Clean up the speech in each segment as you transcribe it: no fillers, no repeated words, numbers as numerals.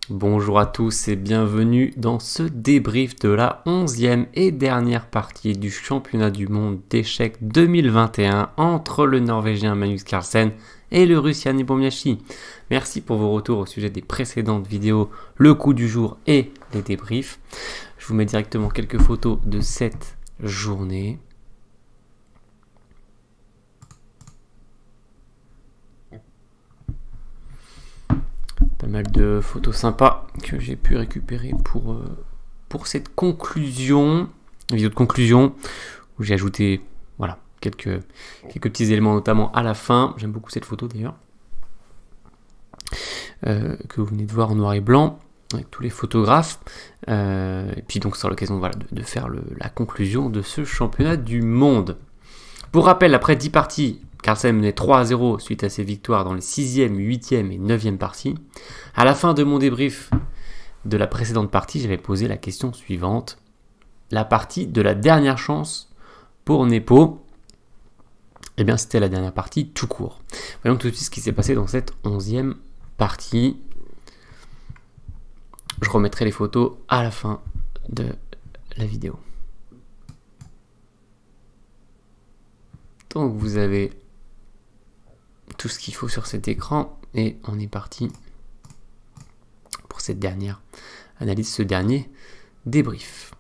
Bonjour à tous et bienvenue dans ce débrief de la 11e et dernière partie du championnat du monde d'échecs 2021 entre le Norvégien Magnus Carlsen et le Russe Jani Bomyashy. Merci pour vos retours au sujet des précédentes vidéos, le coup du jour et les débriefs. Je vous mets directement quelques photos de cette journée. Pas mal de photos sympas que j'ai pu récupérer pour cette conclusion, vidéo de conclusion, où j'ai ajouté voilà, quelques petits éléments, notamment à la fin. J'aime beaucoup cette photo d'ailleurs, que vous venez de voir en noir et blanc, avec tous les photographes. Et puis donc, c'est l'occasion voilà, de faire la conclusion de ce championnat du monde. Pour rappel, après 10 parties, Carlsen menait 3-0 suite à ses victoires dans les 6e, 8e et 9e parties. À la fin de mon débrief de la précédente partie, j'avais posé la question suivante. La partie de la dernière chance pour Nepo, eh bien c'était la dernière partie tout court. Voyons tout de suite ce qui s'est passé dans cette 11e partie. Je remettrai les photos à la fin de la vidéo. Donc vous avez tout ce qu'il faut sur cet écran et on est parti pour cette dernière analyse, ce dernier débrief.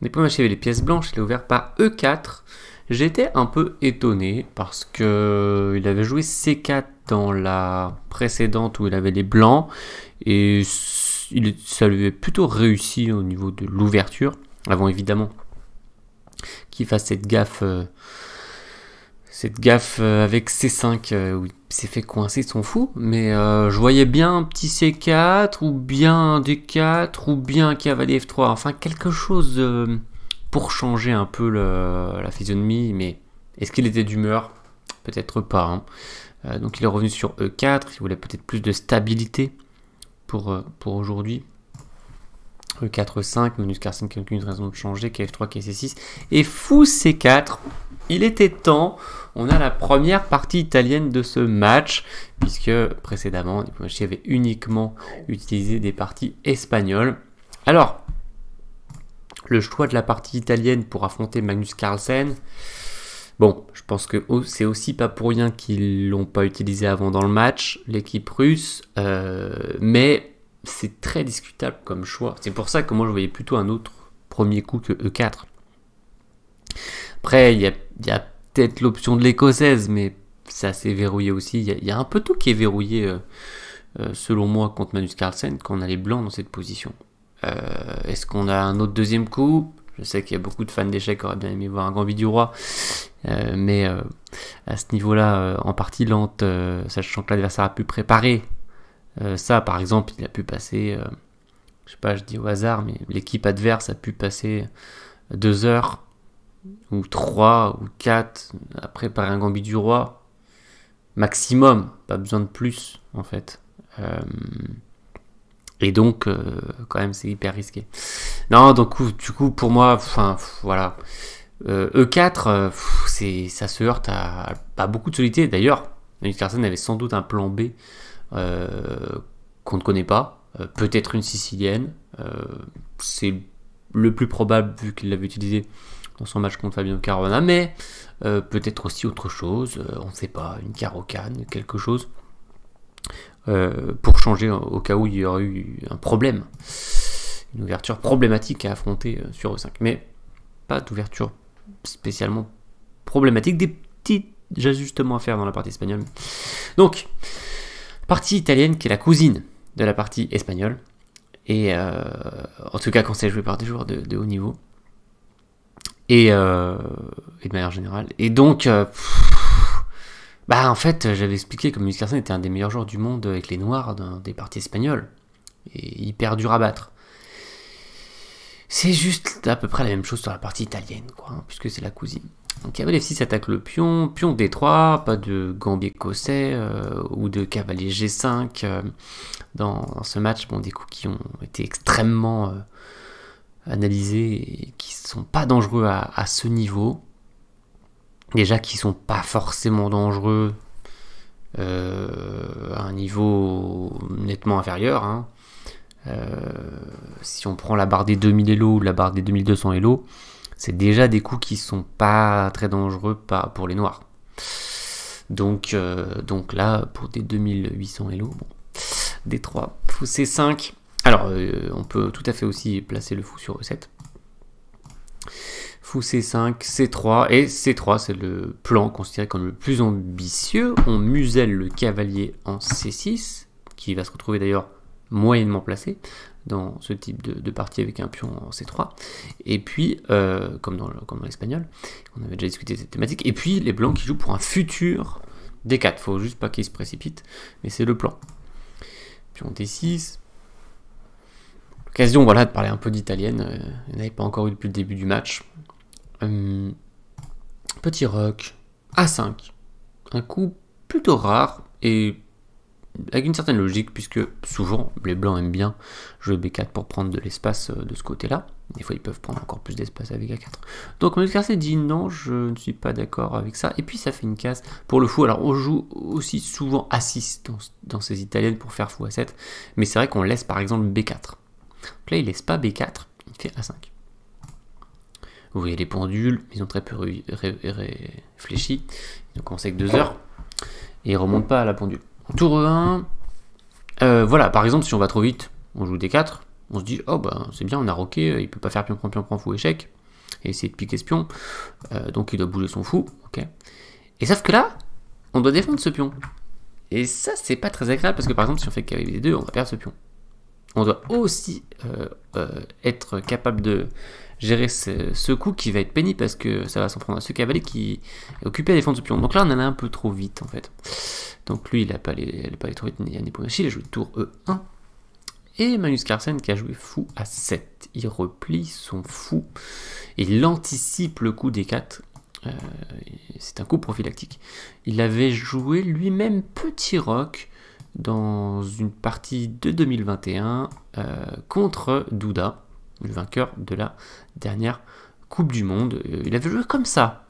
Nepo Bomyashy avait les pièces blanches, il est ouvert par E4. J'étais un peu étonné parce que il avait joué C4 dans la précédente où il avait les blancs et ça lui avait plutôt réussi au niveau de l'ouverture, avant évidemment qu'il fasse cette gaffe avec C5 où il s'est fait coincer son fou, mais je voyais bien un petit C4 ou bien un D4 ou bien un cavalier F3, enfin quelque chose pour changer un peu la physionomie, mais est-ce qu'il était d'humeur? Peut-être pas. Hein. Donc il est revenu sur E4, il voulait peut-être plus de stabilité pour aujourd'hui. E4, 5, Magnus Carlsen qui n'a aucune raison de changer, KF3, KC6, et fou C4. Il était temps, on a la première partie italienne de ce match, puisque précédemment, Nepo Bomyashy avait uniquement utilisé des parties espagnoles. Alors, le choix de la partie italienne pour affronter Magnus Carlsen, bon, je pense que c'est aussi pas pour rien qu'ils l'ont pas utilisé avant dans le match, l'équipe russe, mais c'est très discutable comme choix. C'est pour ça que moi je voyais plutôt un autre premier coup que E4. Après, il y a peut-être l'option de l'écossaise, mais ça s'est verrouillé aussi. Il y a un peu tout qui est verrouillé, selon moi, contre Magnus Carlsen, quand on a les blancs dans cette position. Est-ce qu'on a un autre deuxième coup? Je sais qu'il y a beaucoup de fans d'échecs qui auraient bien aimé voir un Gambit du roi, mais à ce niveau-là, en partie lente, sachant que l'adversaire a pu préparer ça, par exemple, il a pu passer, je sais pas, je dis au hasard, mais l'équipe adverse a pu passer 2 heures ou 3 ou 4 à préparer un Gambit du roi maximum, pas besoin de plus en fait, et donc quand même c'est hyper risqué. Non, donc du coup pour moi, enfin voilà, E4 ça se heurte à beaucoup de solidité. D'ailleurs Magnus Carlsen avait sans doute un plan B qu'on ne connaît pas, peut-être une sicilienne, c'est le plus probable vu qu'il l'avait utilisé dans son match contre Fabiano Caruana, mais peut-être aussi autre chose, on ne sait pas, une carocane, quelque chose, pour changer au cas où il y aurait eu un problème, une ouverture problématique à affronter sur E5, mais pas d'ouverture spécialement problématique, des petits ajustements à faire dans la partie espagnole. Donc, partie italienne qui est la cousine de la partie espagnole, et en tout cas quand c'est joué par des joueurs de haut niveau, et de manière générale. Et donc, en fait, j'avais expliqué que Magnus Carlsen était un des meilleurs joueurs du monde avec les noirs dans des parties espagnoles, et hyper dur à battre. C'est juste à peu près la même chose sur la partie italienne, quoi, hein, puisque c'est la cousine. Donc cavalier F6 attaque le pion, pion D3, pas de Gambit écossais ou de cavalier G5 dans ce match. Bon, des coups qui ont été extrêmement analysés et qui sont pas dangereux à ce niveau. Déjà qui sont pas forcément dangereux à un niveau nettement inférieur, hein. Si on prend la barre des 2000 Elo ou la barre des 2200 Elo, c'est déjà des coups qui sont pas très dangereux pour les noirs. Donc là, pour des 2800 Elo, bon, D3, fou C5. Alors, on peut tout à fait aussi placer le fou sur E7. Fou C5, C3, et C3, c'est le plan considéré comme le plus ambitieux. On muselle le cavalier en C6, qui va se retrouver d'ailleurs moyennement placé dans ce type de partie avec un pion en C3. Et puis, comme dans l'espagnol, on avait déjà discuté de cette thématique. Et puis, les blancs qui jouent pour un futur D4. Faut juste pas qu'ils se précipitent, mais c'est le plan. Pion D6. Occasion, voilà, de parler un peu d'italienne. Il n'y en avait pas encore eu depuis le début du match. Petit roc, A5. Un coup plutôt rare et avec une certaine logique, puisque souvent les blancs aiment bien jouer B4 pour prendre de l'espace de ce côté-là. Des fois ils peuvent prendre encore plus d'espace avec A4. Donc Magnus Carlsen dit non, je ne suis pas d'accord avec ça. Et puis ça fait une case pour le fou. Alors on joue aussi souvent A6 dans ces italiennes pour faire fou A7. Mais c'est vrai qu'on laisse par exemple B4. Donc là il laisse pas B4, il fait A5. Vous voyez les pendules, ils ont très peu réfléchi. Ils ont commencé avec 2 heures. Et ils ne remontent pas à la pendule. Tour 1, voilà, par exemple, si on va trop vite, on joue D4, on se dit, oh bah c'est bien, on a roqué, il peut pas faire pion, fou, échec, et essayer de piquer ce pion, donc il doit bouger son fou, ok. Et sauf que là, on doit défendre ce pion. Et ça, c'est pas très agréable, parce que par exemple, si on fait cavalier D2, on va perdre ce pion. On doit aussi être capable de gérer ce coup qui va être pénible, parce que ça va s'en prendre à ce cavalier qui est occupé à défendre ce pion. Donc là, on en a un peu trop vite, en fait. Donc lui, il n'a pas allé trop vite, il a Nepomniachtchi, il a joué tour E1. Et Magnus Carlsen qui a joué fou à 7. Il replie son fou. Il anticipe le coup D4. C'est un coup prophylactique. Il avait joué lui-même petit roc dans une partie de 2021 contre Duda, le vainqueur de la dernière Coupe du Monde. Il avait joué comme ça.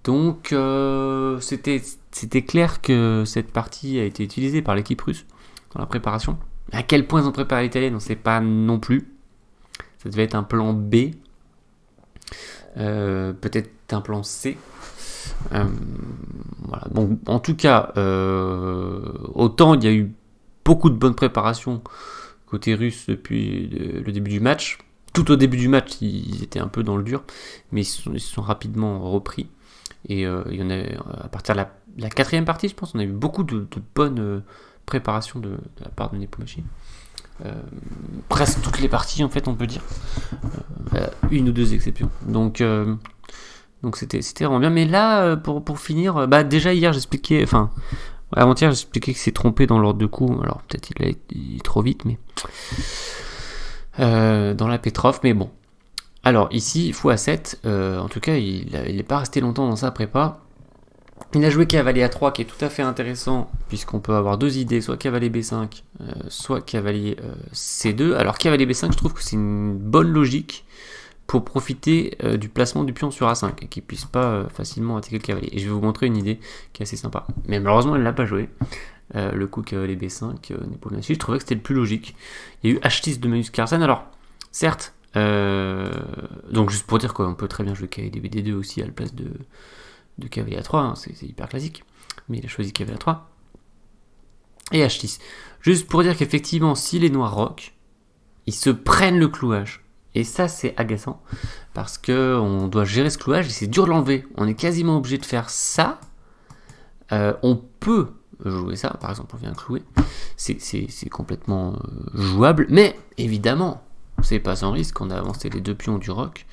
Donc c'était clair que cette partie a été utilisée par l'équipe russe dans la préparation. À quel point ils ont préparé l'italienne, on ne sait pas non plus. Ça devait être un plan B, peut-être un plan C. Voilà. Bon, en tout cas, autant il y a eu beaucoup de bonnes préparations côté russe depuis le début du match. Tout au début du match, ils étaient un peu dans le dur, mais ils se sont rapidement repris. Et il y en a, à partir de la 4e partie, je pense, on a eu beaucoup de bonnes préparations de la part de Nepomniachtchi. Presque toutes les parties, en fait, on peut dire. Une ou deux exceptions. Donc c'était vraiment bien. Mais là, pour finir, déjà hier, j'expliquais, enfin, avant-hier, j'expliquais qu'il s'est trompé dans l'ordre de coup. Alors peut-être il est trop vite, mais dans la Petrov, mais bon. Alors ici, fou A7, en tout cas, il n'est pas resté longtemps dans sa prépa. Il a joué cavalier A3 qui est tout à fait intéressant, puisqu'on peut avoir deux idées, soit cavalier B5, soit cavalier C2. Alors cavalier B5, je trouve que c'est une bonne logique pour profiter du placement du pion sur A5, et qu'il ne puisse pas facilement attaquer le cavalier. Et je vais vous montrer une idée qui est assez sympa. Mais malheureusement, elle ne l'a pas joué. Le coup cavalier B5, Nepomniachtchi, je trouvais que c'était le plus logique. Il y a eu H6 de Magnus Carlsen. Alors, certes, donc juste pour dire qu'on peut très bien jouer cavalier BD2 aussi à la place de cavalier A3, hein, c'est hyper classique. Mais il a choisi cavalier A3. Et H6. Juste pour dire qu'effectivement, si les noirs rock, ils se prennent le clouage. Et ça, c'est agaçant, parce qu'on doit gérer ce clouage, et c'est dur de l'enlever. On est quasiment obligé de faire ça. On peut jouer ça, par exemple, on vient clouer. C'est complètement jouable, mais évidemment, c'est pas sans risque. On a avancé les deux pions du roc.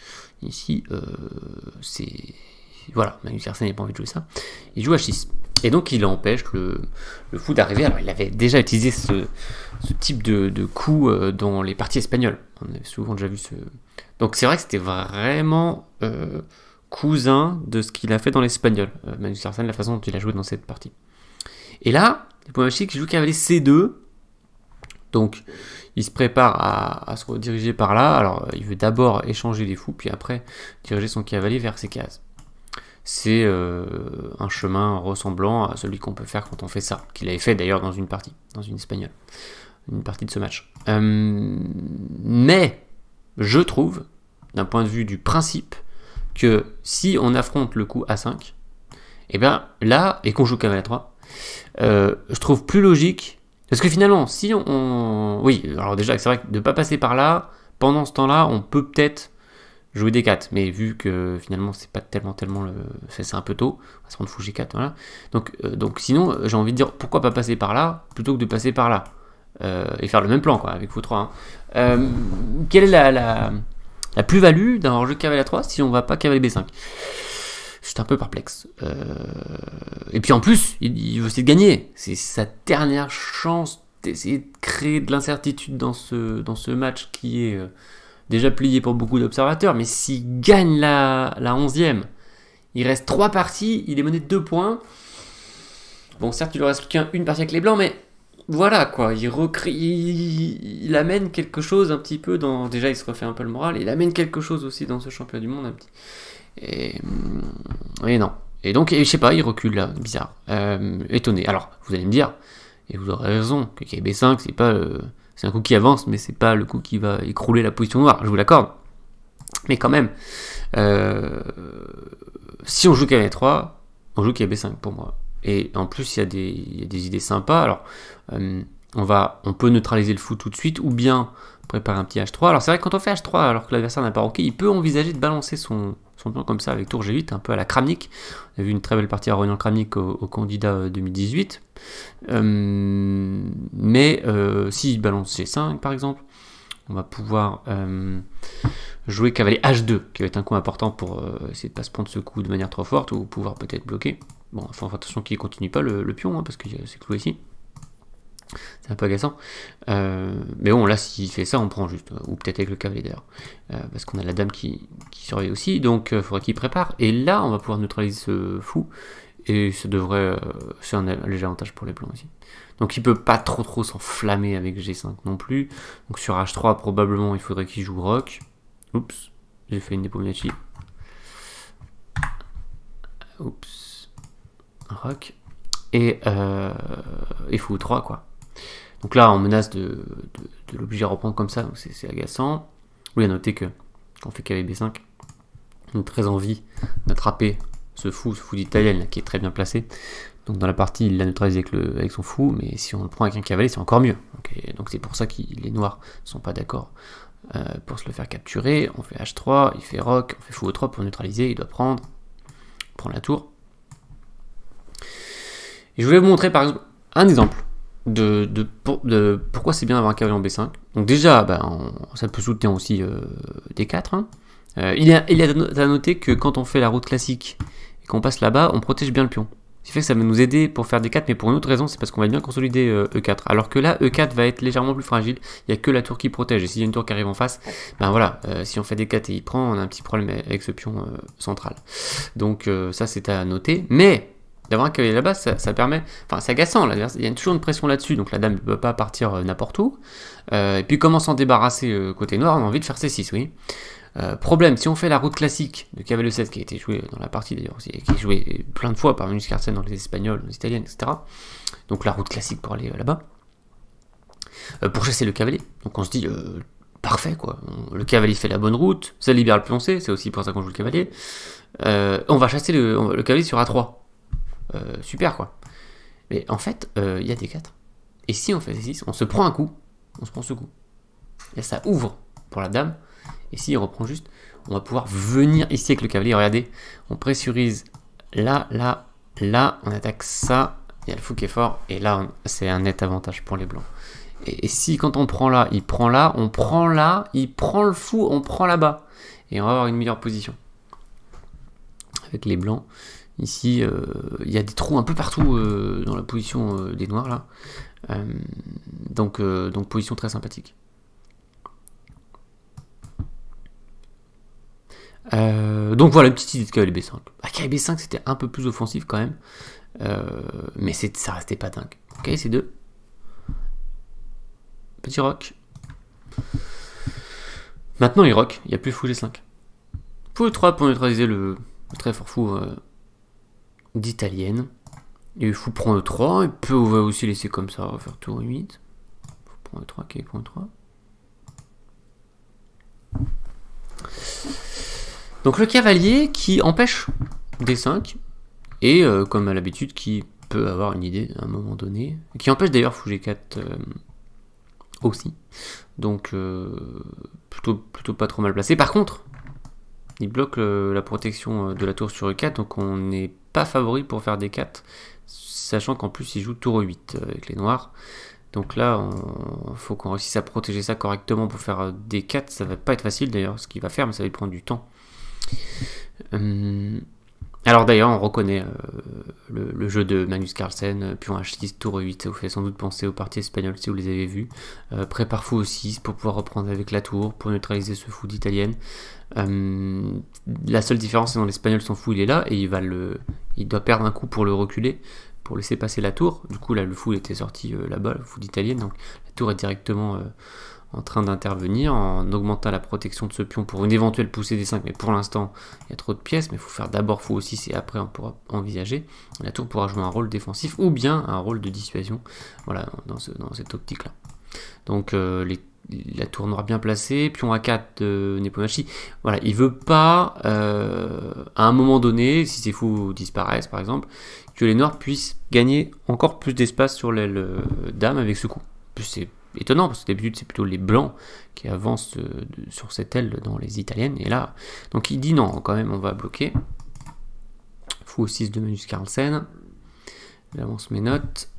Ici, c'est... Voilà, Magnus Carlsen n'a pas envie de jouer ça. Il joue H6. Et donc, il empêche le fou d'arriver. Alors, il avait déjà utilisé ce type de coup dans les parties espagnoles. On avait souvent déjà vu ce... Donc, c'est vrai que c'était vraiment cousin de ce qu'il a fait dans l'espagnol. Magnus Carlsen, la façon dont il a joué dans cette partie. Et là, Nepomniachtchi qui joue cavalier C2. Donc, il se prépare à se rediriger par là. Alors, il veut d'abord échanger les fous, puis après, diriger son cavalier vers ses cases. C'est un chemin ressemblant à celui qu'on peut faire quand on fait ça, qu'il avait fait d'ailleurs dans une partie, dans une espagnole. une partie de ce match. Mais je trouve, d'un point de vue du principe, que si on affronte le coup A5, et bien là, et qu'on joue cavalier A3, je trouve plus logique, parce que finalement, si oui, alors déjà, c'est vrai que de ne pas passer par là, pendant ce temps-là, on peut peut-être jouer D4, mais vu que finalement, c'est pas tellement c'est un peu tôt, on va se prendre fou G4, voilà. Donc sinon, j'ai envie de dire, pourquoi pas passer par là, plutôt que de passer par là, et faire le même plan, quoi, avec Fou3. Quelle est la plus-value d'avoir joué cavalier A3 si on va pas cavalier B5? J'étais un peu perplexe. Et puis en plus, il veut essayer de gagner. C'est sa dernière chance d'essayer de créer de l'incertitude dans ce match qui est déjà plié pour beaucoup d'observateurs. Mais s'il gagne la 11e, il reste 3 parties, il est mené de 2 points. Bon, certes, il lui reste qu'une partie avec les blancs, mais voilà quoi. Il amène quelque chose un petit peu dans. Déjà, il se refait un peu le moral. Il amène quelque chose aussi dans ce championnat du monde un petit. Et non. Et donc, je sais pas, il recule là, bizarre. Étonné. Alors, vous allez me dire, et vous aurez raison, que KB5, c'est pas. C'est un coup qui avance, mais c'est pas le coup qui va écrouler la position noire, je vous l'accorde. Mais quand même, si on joue KB3, on joue KB5 pour moi. Et en plus, il y a des idées sympas. Alors, on peut neutraliser le fou tout de suite, ou bien préparer un petit H3. Alors, c'est vrai que quand on fait H3, alors que l'adversaire n'a pas roqué, il peut envisager de balancer son pion comme ça avec tour G8, un peu à la Kramnik. On a vu une très belle partie à Ronan Kramnik au candidat 2018. Mais s'il balance G5, par exemple, on va pouvoir jouer cavalier H2, qui va être un coup important pour essayer de ne pas se prendre ce coup de manière trop forte, ou pouvoir peut-être bloquer. Bon, enfin, attention qu'il ne continue pas le pion, hein, parce que c'est cloué ici. C'est un peu agaçant. Mais bon, là, s'il fait ça, on prend juste. Ou peut-être avec le cavalier d'ailleurs. Parce qu'on a la dame qui surveille aussi. Donc, il faudrait qu'il prépare. Et là, on va pouvoir neutraliser ce fou. Et ça devrait. C'est un léger avantage pour les blancs aussi. Donc, il peut pas trop s'enflammer avec G5 non plus. Donc, sur H3, probablement, il faudrait qu'il joue roc. Oups. J'ai fait une Nepomniachtchi. Oups. Roc. Et fou 3, quoi. Donc là, on menace de l'obliger à reprendre comme ça, donc c'est agaçant. Oui, à noter que quand on fait cavalier B5, on a très envie d'attraper ce fou d'Italien qui est très bien placé. Donc dans la partie, il l'a neutralisé avec son fou, mais si on le prend avec un cavalier, c'est encore mieux. Donc c'est pour ça que les noirs ne sont pas d'accord pour se le faire capturer. On fait H3, il fait roc, on fait fou E3 pour neutraliser, il doit prendre la tour. Et je voulais vous montrer par exemple un exemple de pourquoi c'est bien d'avoir un cavalier en B5. Donc déjà, ça peut soutenir aussi D4. Hein. Il est à noter que quand on fait la route classique et qu'on passe là-bas, on protège bien le pion. Ce qui fait que ça va nous aider pour faire D4, mais pour une autre raison, c'est parce qu'on va bien consolider E4. Alors que là, E4 va être légèrement plus fragile, il n'y a que la tour qui protège. Et s'il y a une tour qui arrive en face, voilà, si on fait D4 et il prend, on a un petit problème avec ce pion central. Donc ça, c'est à noter. Mais d'avoir un cavalier là-bas, ça permet. Enfin, c'est agaçant, il y a toujours une pression là-dessus, donc la dame ne peut pas partir n'importe où. Et puis, comment s'en débarrasser côté noir? On a envie de faire C6, oui. Problème, si on fait la route classique de cavalier 7 qui a été jouée dans la partie d'ailleurs, qui est jouée plein de fois par Magnus Carlsen dans les Espagnols, les Italiennes, etc. Donc, la route classique pour aller là-bas. Pour chasser le cavalier. Donc, on se dit. Parfait, quoi. Le cavalier fait la bonne route, ça libère le pion C, c'est aussi pour ça qu'on joue le cavalier. On va chasser le cavalier sur A3. Super quoi. Mais en fait, il y a D4. Et si on fait C6, on se prend un coup, on se prend ce coup. Et ça ouvre pour la dame. Et s'il reprend juste, on va pouvoir venir ici avec le cavalier. Regardez, on pressurise là, on attaque ça. Il y a le fou qui est fort. Et là, c'est un net avantage pour les blancs. Et si quand on prend là, il prend là, on prend là, il prend le fou, on prend là-bas. Et on va avoir une meilleure position. Avec les blancs. Ici, il y a des trous un peu partout dans la position des noirs, là. Donc, position très sympathique. Donc voilà, une petite idée de cavalier B5. Cavalier B5, c'était un peu plus offensif quand même. Mais ça restait pas dingue. Ok, c'est 2. Petit roc. Maintenant, il rock. Il n'y a plus fou G5. Fou E3 pour neutraliser le très fort fou d'italienne. Et fou prend E3. On va aussi laisser comme ça. On va faire tour 8. Fou prend E3, ok, prend E3. Donc le cavalier qui empêche D5, et comme à l'habitude, qui peut avoir une idée à un moment donné, qui empêche d'ailleurs fou G4 aussi. Donc plutôt pas trop mal placé. Par contre, il bloque la protection de la tour sur E4, donc on n'est pas favori pour faire D4, sachant qu'en plus il joue tour E8 avec les noirs. Donc là, il faut qu'on réussisse à protéger ça correctement pour faire D4. Ça va pas être facile d'ailleurs, ce qu'il va faire, mais ça va lui prendre du temps. Alors d'ailleurs, on reconnaît le jeu de Magnus Carlsen, pion H6, tour E8, ça vous fait sans doute penser aux parties espagnoles si vous les avez vues. Prépare fou E6 pour pouvoir reprendre avec la tour, pour neutraliser ce fou d'italienne. La seule différence, c'est dans l'espagnol, son fou il est là, et il doit perdre un coup pour le reculer, pour laisser passer la tour. Du coup là, le fou était sorti là-bas, le fou d'italienne, donc la tour est directement en train d'intervenir en augmentant la protection de ce pion pour une éventuelle poussée des 5, mais pour l'instant il y a trop de pièces, mais il faut faire d'abord fou aussi et après on pourra envisager. La tour pourra jouer un rôle défensif ou bien un rôle de dissuasion, voilà, dans cette optique là. Donc la tour noire bien placée, pion A4 de Nepomniachtchi, voilà, il veut pas à un moment donné, si ces fous disparaissent par exemple, que les noirs puissent gagner encore plus d'espace sur l'aile dame avec ce coup. C'est étonnant parce que d'habitude c'est plutôt les blancs qui avancent sur cette aile dans les italiennes, et là donc il dit non, quand même on va bloquer. Fou E6 de Magnus Carlsen, j'avance mes notes.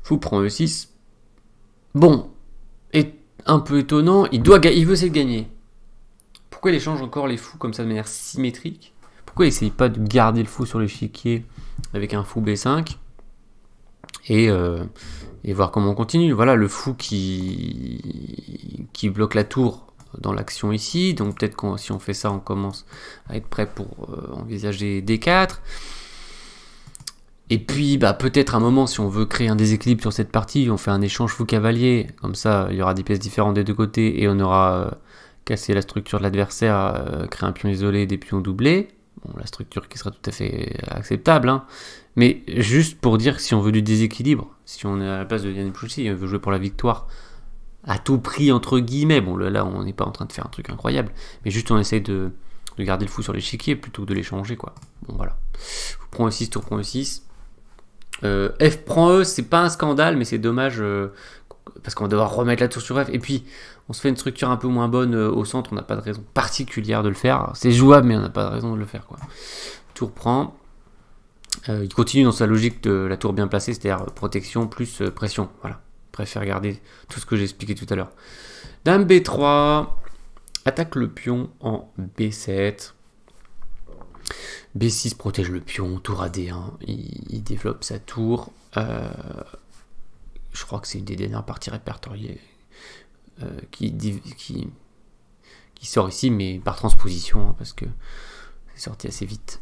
Fou prend E6, bon, et un peu étonnant, il veut essayer de gagner. Pourquoi il échange encore les fous comme ça de manière symétrique? Pourquoi il n'essaye pas de garder le fou sur l'échiquier avec un fou B5 et voir comment on continue? Voilà, le fou qui bloque la tour dans l'action ici, donc peut-être que si on fait ça, on commence à être prêt pour envisager D4. Et puis peut-être un moment, si on veut créer un déséquilibre sur cette partie, on fait un échange fou-cavalier, comme ça il y aura des pièces différentes des deux côtés et on aura cassé la structure de l'adversaire, créé un pion isolé, des pions doublés. Bon, la structure qui sera tout à fait acceptable, hein. Mais juste pour dire que si on veut du déséquilibre, si on est à la place de Yann Pouchy, on veut jouer pour la victoire à tout prix, entre guillemets, bon là on n'est pas en train de faire un truc incroyable, mais juste on essaye de garder le fou sur l'échiquier plutôt que de l'échanger, quoi. Bon voilà. Fou prend E6, tour prend E6. F prend E, c'est pas un scandale, mais c'est dommage parce qu'on va devoir remettre la tour sur F. Et puis, on se fait une structure un peu moins bonne au centre, on n'a pas de raison particulière de le faire. C'est jouable, mais on n'a pas de raison de le faire, quoi. Tour prend. Il continue dans sa logique de la tour bien placée, c'est-à-dire protection plus pression. Voilà. Préfère garder tout ce que j'ai expliqué tout à l'heure. Dame B3. Attaque le pion en B7. B6 protège le pion, tour à D1, il développe sa tour. Je crois que c'est une des dernières parties répertoriées qui sort ici, mais par transposition, hein, parce que c'est sorti assez vite.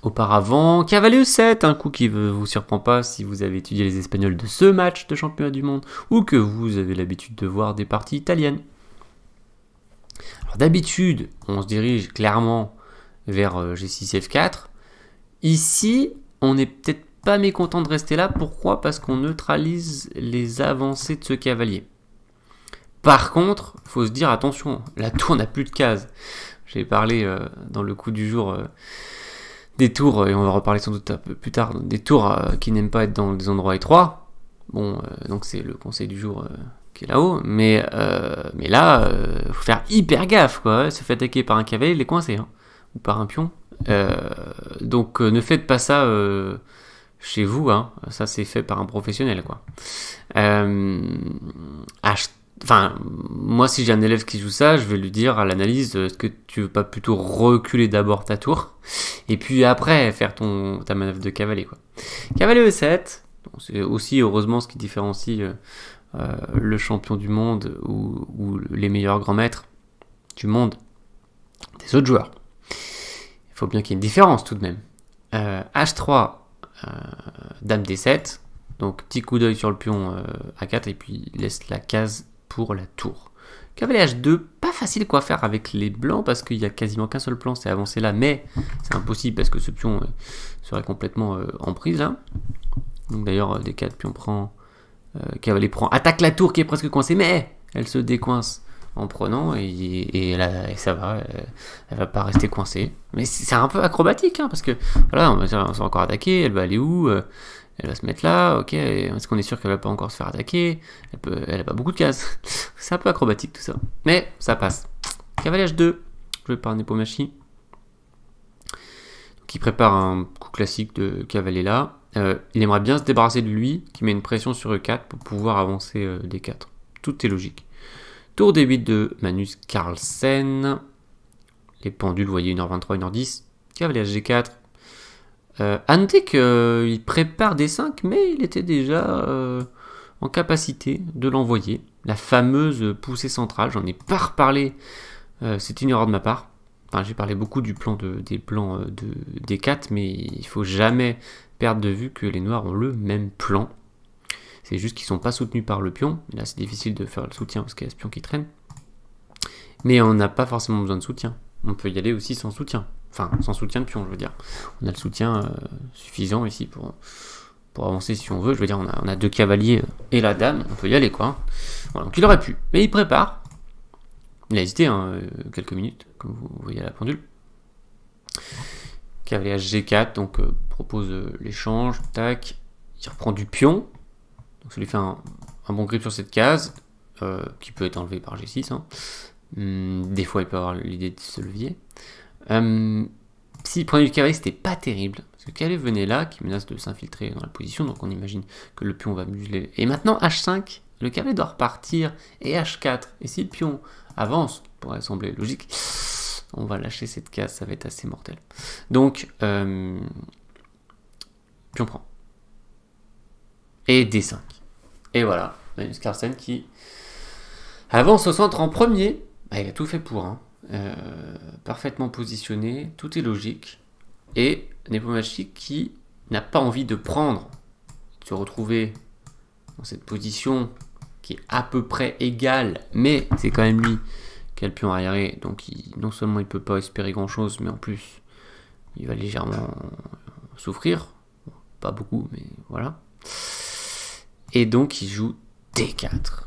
Auparavant, cavalier E7, un coup qui ne vous surprend pas si vous avez étudié les Espagnols de ce match de championnat du monde, ou que vous avez l'habitude de voir des parties italiennes. Alors d'habitude, on se dirige clairement vers G6 F4. Ici, on n'est peut-être pas mécontent de rester là. Pourquoi? Parce qu'on neutralise les avancées de ce cavalier. Par contre, il faut se dire, attention, la tour n'a plus de cases. J'ai parlé dans le coup du jour des tours, et on va reparler sans doute un peu plus tard, des tours qui n'aiment pas être dans des endroits étroits. Bon, donc c'est le conseil du jour qui est là-haut. Mais là, il faut faire hyper gaffe, quoi. Se fait attaquer par un cavalier, il est coincé, hein, ou par un pion. Donc ne faites pas ça chez vous, hein. Ça c'est fait par un professionnel, quoi. Enfin, moi si j'ai un élève qui joue ça, je vais lui dire à l'analyse, est-ce que tu veux pas plutôt reculer d'abord ta tour et puis après faire ta manœuvre de cavalier, quoi. Cavalier E7, c'est aussi heureusement ce qui différencie le champion du monde ou les meilleurs grands maîtres du monde des autres joueurs. Il faut bien qu'il y ait une différence tout de même. H3, dame D7, donc petit coup d'œil sur le pion A4 et puis laisse la case pour la tour. Cavalier H2, pas facile quoi faire avec les blancs parce qu'il n'y a quasiment qu'un seul plan, c'est avancer là, mais c'est impossible parce que ce pion serait complètement en prise là. Donc d'ailleurs D4, pion prend Cavalier prend, attaque la tour qui est presque coincée, mais elle se décoince en prenant et ça va, elle va pas rester coincée. Mais c'est un peu acrobatique, hein, parce que voilà, on va encore attaquer, elle va aller où, elle va se mettre là, ok, est-ce qu'on est sûr qu'elle va pas encore se faire attaquer, elle a pas beaucoup de cases. C'est un peu acrobatique tout ça, mais ça passe. Cavalier H2, joué par Nepomuk. Qui prépare un coup classique de cavalier là. Il aimerait bien se débarrasser de lui, qui met une pression sur E4 pour pouvoir avancer D4. Tout est logique. Tour D8 de Magnus Carlsen. Les pendules, vous voyez, 1h23, 1h10. Cavalier G4. À noter qu'il prépare D5, mais il était déjà en capacité de l'envoyer. La fameuse poussée centrale, j'en ai pas reparlé, c'est une erreur de ma part. Enfin, j'ai parlé beaucoup des plans de D4, mais il faut jamais perdre de vue que les noirs ont le même plan. C'est juste qu'ils ne sont pas soutenus par le pion. Là, c'est difficile de faire le soutien parce qu'il y a ce pion qui traîne. Mais on n'a pas forcément besoin de soutien. On peut y aller aussi sans soutien. Enfin, sans soutien de pion, je veux dire. On a le soutien suffisant ici pour avancer si on veut. Je veux dire, on a 2 cavaliers et la dame. On peut y aller, quoi. Voilà, donc il aurait pu. Mais il prépare. Il a hésité quelques minutes, comme vous voyez à la pendule. Cavalier G4, donc propose l'échange, tac. Il reprend du pion, donc ça lui fait un bon grip sur cette case, qui peut être enlevé par G6. Hein. Des fois, il peut avoir l'idée de ce levier. S'il prenait du cavalier, c'était pas terrible, parce que le cavalier venait là, qui menace de s'infiltrer dans la position, donc on imagine que le pion va museler. Et maintenant, H5, le cavalier doit repartir, et H4, et si le pion avance, pourrait sembler logique, on va lâcher cette case, ça va être assez mortel. Donc, pion prend. Et D5. Et voilà, Magnus Carlsen qui avance au centre en premier. Il a tout fait pour, hein. Parfaitement positionné, tout est logique. Et Nepomuk qui n'a pas envie de prendre, de se retrouver dans cette position qui est à peu près égale, mais c'est quand même lui qui a le pion arriéré, donc non seulement il ne peut pas espérer grand chose, mais en plus il va légèrement souffrir, pas beaucoup, mais voilà. Et donc il joue D4.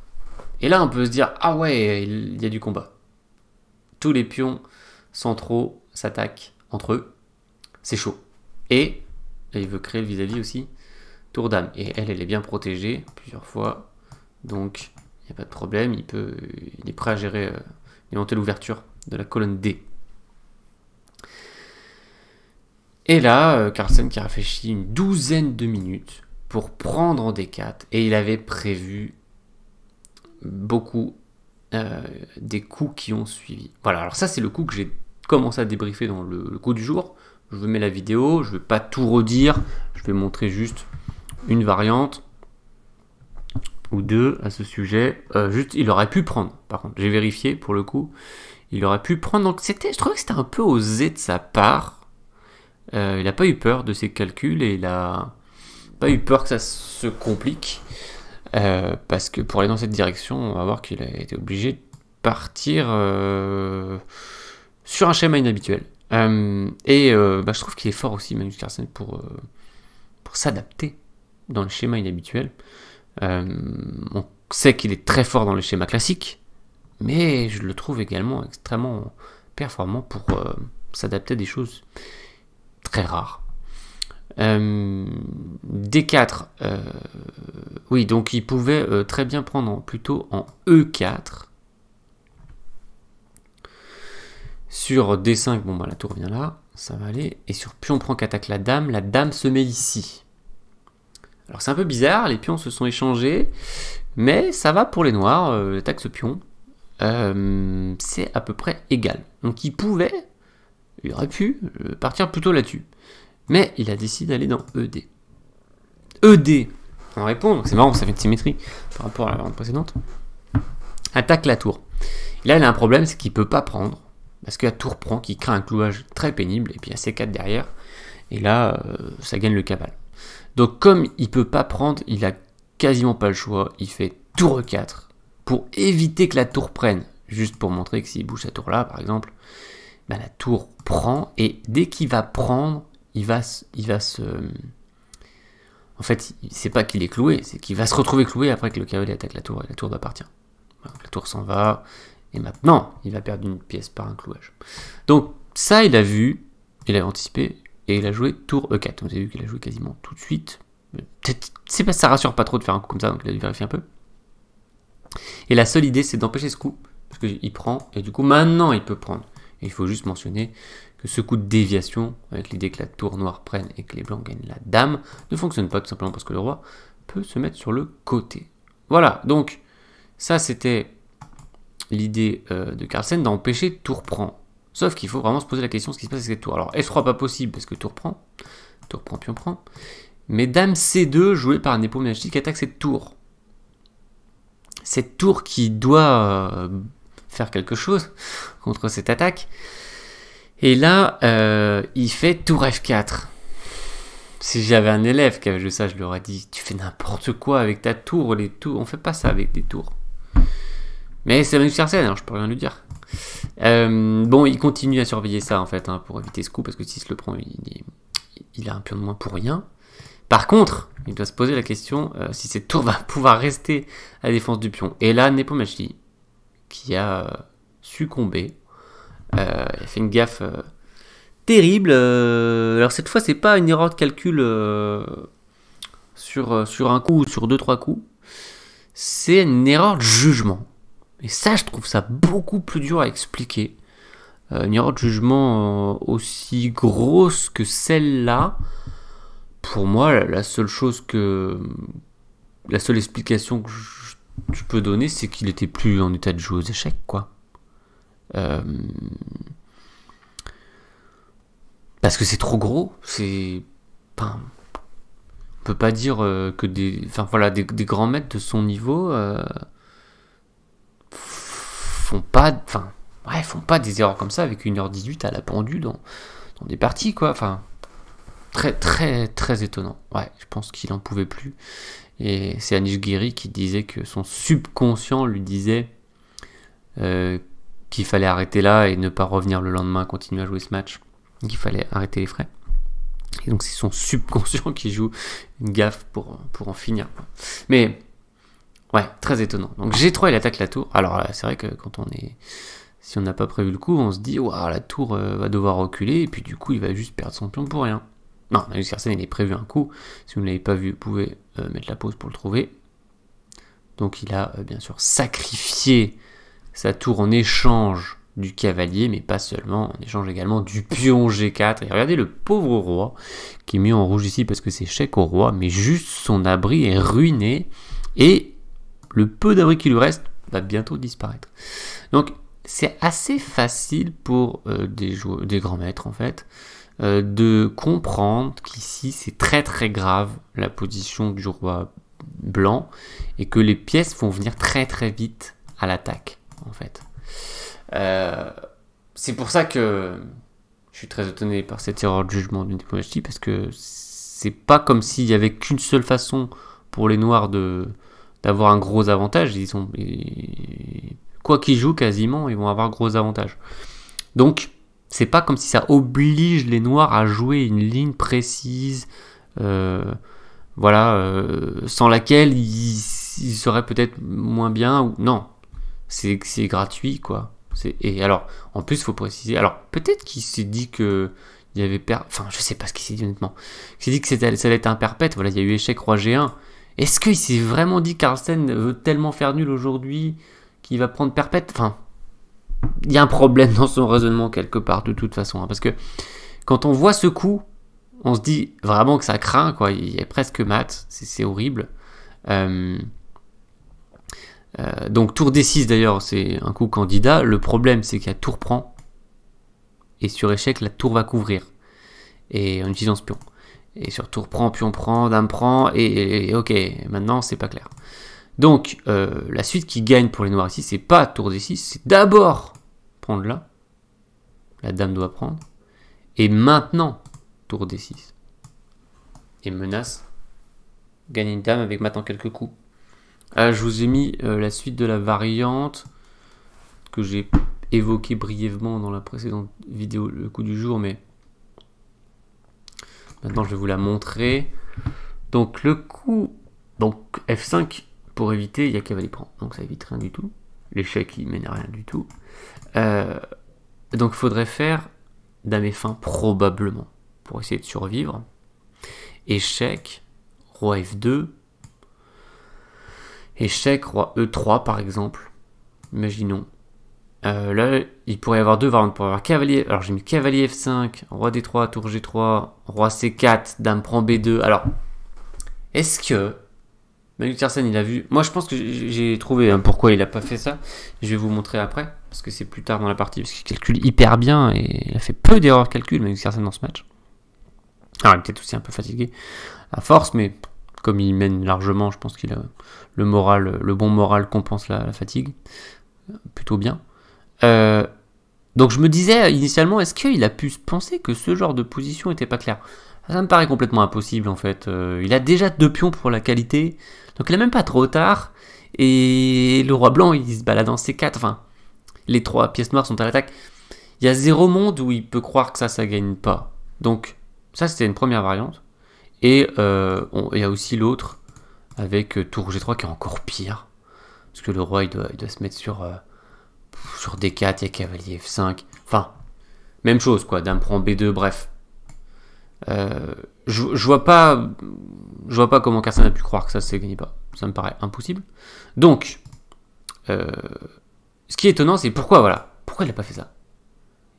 Et là on peut se dire, ah ouais, il y a du combat. Tous les pions centraux s'attaquent entre eux, c'est chaud. Et il veut créer le vis-à-vis aussi, tour dame, et elle est bien protégée plusieurs fois. Donc, il n'y a pas de problème, il est prêt à gérer éventuelle l'ouverture de la colonne D. Et là, Carlsen qui a réfléchi une douzaine de minutes pour prendre en D4, et il avait prévu beaucoup des coups qui ont suivi. Voilà, alors ça c'est le coup que j'ai commencé à débriefer dans le coup du jour. Je vous mets la vidéo, je ne vais pas tout redire, je vais montrer juste une variante ou deux à ce sujet. Juste, il aurait pu prendre, par contre, j'ai vérifié pour le coup, il aurait pu prendre, donc je trouvais que c'était un peu osé de sa part. Il n'a pas eu peur de ses calculs et il n'a pas eu peur que ça se complique, parce que pour aller dans cette direction, on va voir qu'il a été obligé de partir sur un schéma inhabituel. Je trouve qu'il est fort aussi, Magnus Carlsen, pour s'adapter dans le schéma inhabituel. On sait qu'il est très fort dans le schéma classique, mais je le trouve également extrêmement performant pour s'adapter à des choses très rares. D4, oui, donc il pouvait très bien prendre plutôt en E4. Sur D5, bon bah la tour vient là, ça va aller. Et sur pion prend qu'attaque la dame se met ici. Alors c'est un peu bizarre, les pions se sont échangés, mais ça va pour les noirs, l'attaque ce pion. C'est à peu près égal. Donc il aurait pu partir plutôt là-dessus. Mais il a décidé d'aller dans ED. ED, on répond, donc c'est marrant, ça fait une symétrie par rapport à la variante précédente. Attaque la tour. Et là il a un problème, c'est qu'il ne peut pas prendre. Parce que la tour prend, qui crée un clouage très pénible, et puis il y a C4 derrière, et là, ça gagne le cabal. Donc comme il ne peut pas prendre, il a quasiment pas le choix, il fait tour E4, pour éviter que la tour prenne, juste pour montrer que s'il bouge sa tour là, par exemple, ben, la tour prend, et dès qu'il va prendre, il va se... En En fait, c'est pas qu'il est cloué, c'est qu'il va se retrouver cloué après que le cavalier attaque la tour, et la tour doit partir. Donc, la tour s'en va, et maintenant, il va perdre une pièce par un clouage. Donc, ça, il a vu, il a anticipé, et il a joué tour E4. Vous avez vu qu'il a joué quasiment tout de suite. Peut-être, c'est pas, ça rassure pas trop de faire un coup comme ça, donc il a dû vérifier un peu. Et la seule idée, c'est d'empêcher ce coup, parce qu'il prend, et du coup, maintenant, il peut prendre. Et il faut juste mentionner que ce coup de déviation, avec l'idée que la tour noire prenne et que les blancs gagnent la dame, ne fonctionne pas, tout simplement parce que le roi peut se mettre sur le côté. Voilà, donc, ça, c'était l'idée de Carlsen d'empêcher tour prend. Sauf qu'il faut vraiment se poser la question ce qui se passe avec cette tour. Alors, F3 pas possible, parce que tour prend, pion prend. Mais dame C2 jouée par Nepomniachtchi qui attaque cette tour. Cette tour qui doit faire quelque chose contre cette attaque. Et là, il fait tour F4. Si j'avais un élève qui avait joué ça, je lui aurais dit, tu fais n'importe quoi avec ta tour, les tours, on fait pas ça avec des tours. Mais c'est Magnus Carlsen, alors je peux rien lui dire. Bon, il continue à surveiller ça en fait, hein, pour éviter ce coup, parce que s'il se le prend, il a un pion de moins pour rien. Par contre, il doit se poser la question si cette tour va pouvoir rester à la défense du pion. Et là, Nepomniachtchi, qui a succombé, il a fait une gaffe terrible. Alors cette fois, c'est pas une erreur de calcul sur un coup ou sur 2-3 coups. C'est une erreur de jugement. Et ça, je trouve ça beaucoup plus dur à expliquer. Une erreur de jugement aussi grosse que celle-là, pour moi, la seule explication que je peux donner, c'est qu'il était plus en état de jouer aux échecs, quoi. Parce que c'est trop gros. On peut pas dire que des grands maîtres de son niveau font pas des erreurs comme ça avec 1h18 à la pendule dans des parties, quoi. Enfin, très très très étonnant. Ouais, je pense qu'il en pouvait plus. Et c'est Anish Giri qui disait que son subconscient lui disait qu'il fallait arrêter là et ne pas revenir le lendemain, continuer à jouer ce match. Qu'il fallait arrêter les frais. Et donc c'est son subconscient qui joue une gaffe pour en finir, quoi. Mais ouais, très étonnant. Donc G3 il attaque la tour. Alors là, c'est vrai que si on n'a pas prévu le coup, on se dit waouh, la tour va devoir reculer et puis du coup il va juste perdre son pion pour rien. Non, Magnus Carlsen il est prévu un coup. Si vous ne l'avez pas vu, vous pouvez mettre la pause pour le trouver. Donc il a bien sûr sacrifié sa tour en échange du cavalier, mais pas seulement, en échange également du pion G4. Et regardez le pauvre roi, qui est mis en rouge ici parce que c'est chèque au roi, mais juste son abri est ruiné, et le peu d'abri qui lui reste va bientôt disparaître. Donc c'est assez facile pour des grands maîtres, en fait, de comprendre qu'ici c'est très très grave la position du roi blanc, et que les pièces vont venir très très vite à l'attaque, en fait. C'est pour ça que je suis très étonné par cette erreur de jugement du Nepomniachtchi, parce que c'est pas comme s'il y avait qu'une seule façon pour les noirs d'avoir un gros avantage. Quoi qu'ils jouent quasiment, ils vont avoir un gros avantage. Donc c'est pas comme si ça oblige les noirs à jouer une ligne précise, sans laquelle ils seraient peut-être moins bien, ou non, c'est gratuit, quoi. Et alors, en plus, il faut préciser. Alors, peut-être qu'il s'est dit que il y avait enfin, je sais pas ce qu'il s'est dit honnêtement. Il s'est dit que ça allait être un perpète. Voilà, il y a eu échec roi G1. Est-ce qu'il s'est vraiment dit Carlsen veut tellement faire nul aujourd'hui qu'il va prendre perpète? Enfin, il y a un problème dans son raisonnement quelque part de toute façon, hein, parce que quand on voit ce coup, on se dit vraiment que ça craint, quoi. Il est presque mat. C'est horrible. Donc tour D6 d'ailleurs, c'est un coup candidat. Le problème, c'est qu'il y a tour prend, et sur échec la tour va couvrir, et en utilisant ce pion. Et sur tour prend, pion prend, dame prend, et ok, maintenant c'est pas clair. Donc la suite qui gagne pour les noirs ici, c'est pas tour D6, c'est d'abord prendre là, la dame doit prendre, et maintenant tour D6, et menace gagner une dame avec maintenant quelques coups. Je vous ai mis la suite de la variante que j'ai évoquée brièvement dans la précédente vidéo, le coup du jour, mais maintenant je vais vous la montrer. Donc le coup, donc F5 pour éviter, il y a cavalier prend, donc ça évite rien du tout. L'échec il mène à rien du tout. Donc il faudrait faire dame F1 probablement pour essayer de survivre. Échec, roi F2. Échec, roi E3 par exemple. Imaginons. Là, il pourrait y avoir deux variantes. Pour avoir cavalier. Alors j'ai mis cavalier F5, roi D3, tour G3, roi C4, dame prend B2. Alors, est-ce que Magnus Carlsen il a vu. Moi je pense que j'ai trouvé pourquoi il a pas fait ça. Je vais vous montrer après. Parce que c'est plus tard dans la partie. Parce qu'il calcule hyper bien. Et il a fait peu d'erreurs de calcul, Magnus Carlsen, dans ce match. Alors il est peut-être aussi un peu fatigué à force, mais comme il mène largement, je pense qu'il a le moral, le bon moral compense la fatigue. Plutôt bien. Donc je me disais initialement, est-ce qu'il a pu se penser que ce genre de position était pas clair? Ça me paraît complètement impossible en fait. Il a déjà 2 pions pour la qualité, donc il a même pas trop tard. Et le roi blanc il se balade en C4, enfin les 3 pièces noires sont à l'attaque. Il y a 0 monde où il peut croire que ça gagne pas. Donc ça c'était une première variante. Et il y a aussi l'autre avec tour G3 qui est encore pire. Parce que le roi il doit se mettre sur D4, il y a cavalier F5. Enfin, même chose quoi, dame prend B2, bref. Je vois pas comment Carlsen a pu croire que ça se gagnait pas. Ça me paraît impossible. Donc, ce qui est étonnant, c'est pourquoi il a pas fait ça.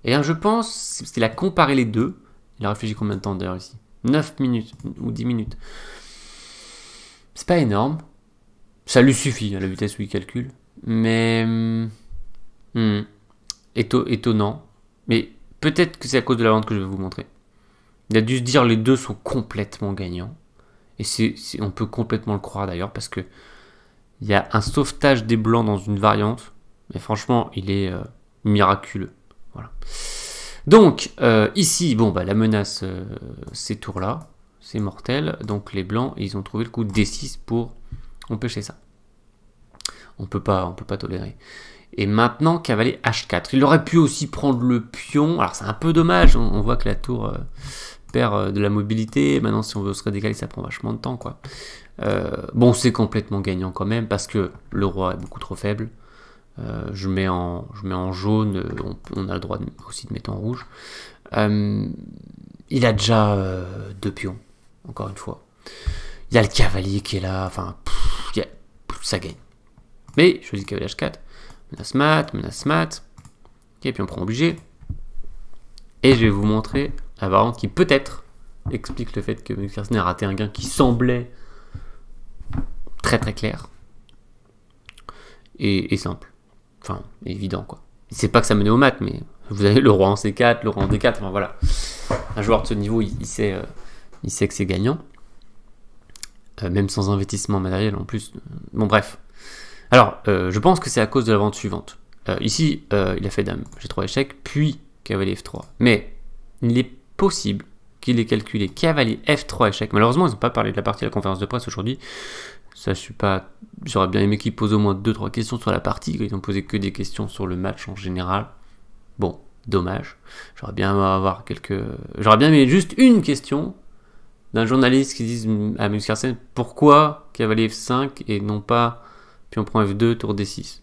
Et bien, je pense, c'est parce qu'il a comparé les deux. Il a réfléchi combien de temps d'ailleurs ici? 9 minutes ou 10 minutes. C'est pas énorme. Ça lui suffit à la vitesse où il calcule. Mais étonnant. Mais peut-être que c'est à cause de la vente que je vais vous montrer. Il a dû se dire les deux sont complètement gagnants. Et on peut complètement le croire d'ailleurs parce que il y a un sauvetage des blancs dans une variante. Mais franchement, il est miraculeux. Voilà. Donc, ici, bon, la menace, ces tours-là, c'est mortel. Donc, les blancs, ils ont trouvé le coup D6 pour empêcher ça. On peut pas tolérer. Et maintenant, cavalier H4. Il aurait pu aussi prendre le pion. Alors, c'est un peu dommage. On voit que la tour perd de la mobilité. Maintenant, si on veut se redécaler, ça prend vachement de temps, quoi. Bon, c'est complètement gagnant quand même parce que le roi est beaucoup trop faible. Je mets en jaune, on a le droit aussi de mettre en rouge. Il a déjà 2 pions, encore une fois. Il y a le cavalier qui est là, enfin, ça gagne. Mais je choisis cavalier H4, menace mat. Ok, puis on prend obligé. Et je vais vous montrer la variante qui peut-être explique le fait que Magnus Carlsen a raté un gain qui semblait très très clair et simple. Enfin, évident quoi. C'est pas que ça menait au mat, mais vous avez le roi en C4, le roi en D4, enfin voilà. Un joueur de ce niveau, il sait que c'est gagnant. Même sans investissement matériel en plus. Bon bref. Alors, je pense que c'est à cause de la vente suivante. Ici, il a fait dame G3 échec, puis cavalier F3. Mais il est possible qu'il ait calculé cavalier F3 échec. Malheureusement, ils n'ont pas parlé de la partie de la conférence de presse aujourd'hui. Ça, j'aurais bien aimé qu'ils posent au moins 2-3 questions sur la partie. Ils n'ont posé que des questions sur le match en général. Bon, dommage. J'aurais bien aimé juste une question d'un journaliste qui dise à Magnus Carlsen pourquoi cavalier F5 et non pas puis on prend F2 tour D6.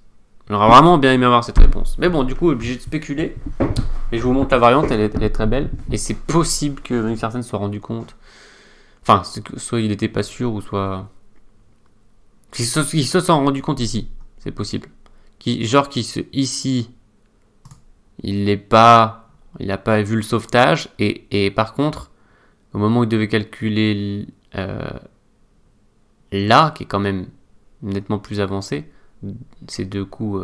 J'aurais vraiment bien aimé avoir cette réponse. Mais bon, du coup, obligé de spéculer. Et je vous montre la variante, elle est très belle. Et c'est possible que Magnus Carlsen soit rendu compte. Enfin, soit il n'était pas sûr, ou soit... Qu'il se soit rendu compte ici. C'est possible. Ici, il n'a pas vu le sauvetage. Et par contre, au moment où il devait calculer là, qui est quand même nettement plus avancé, ces deux coups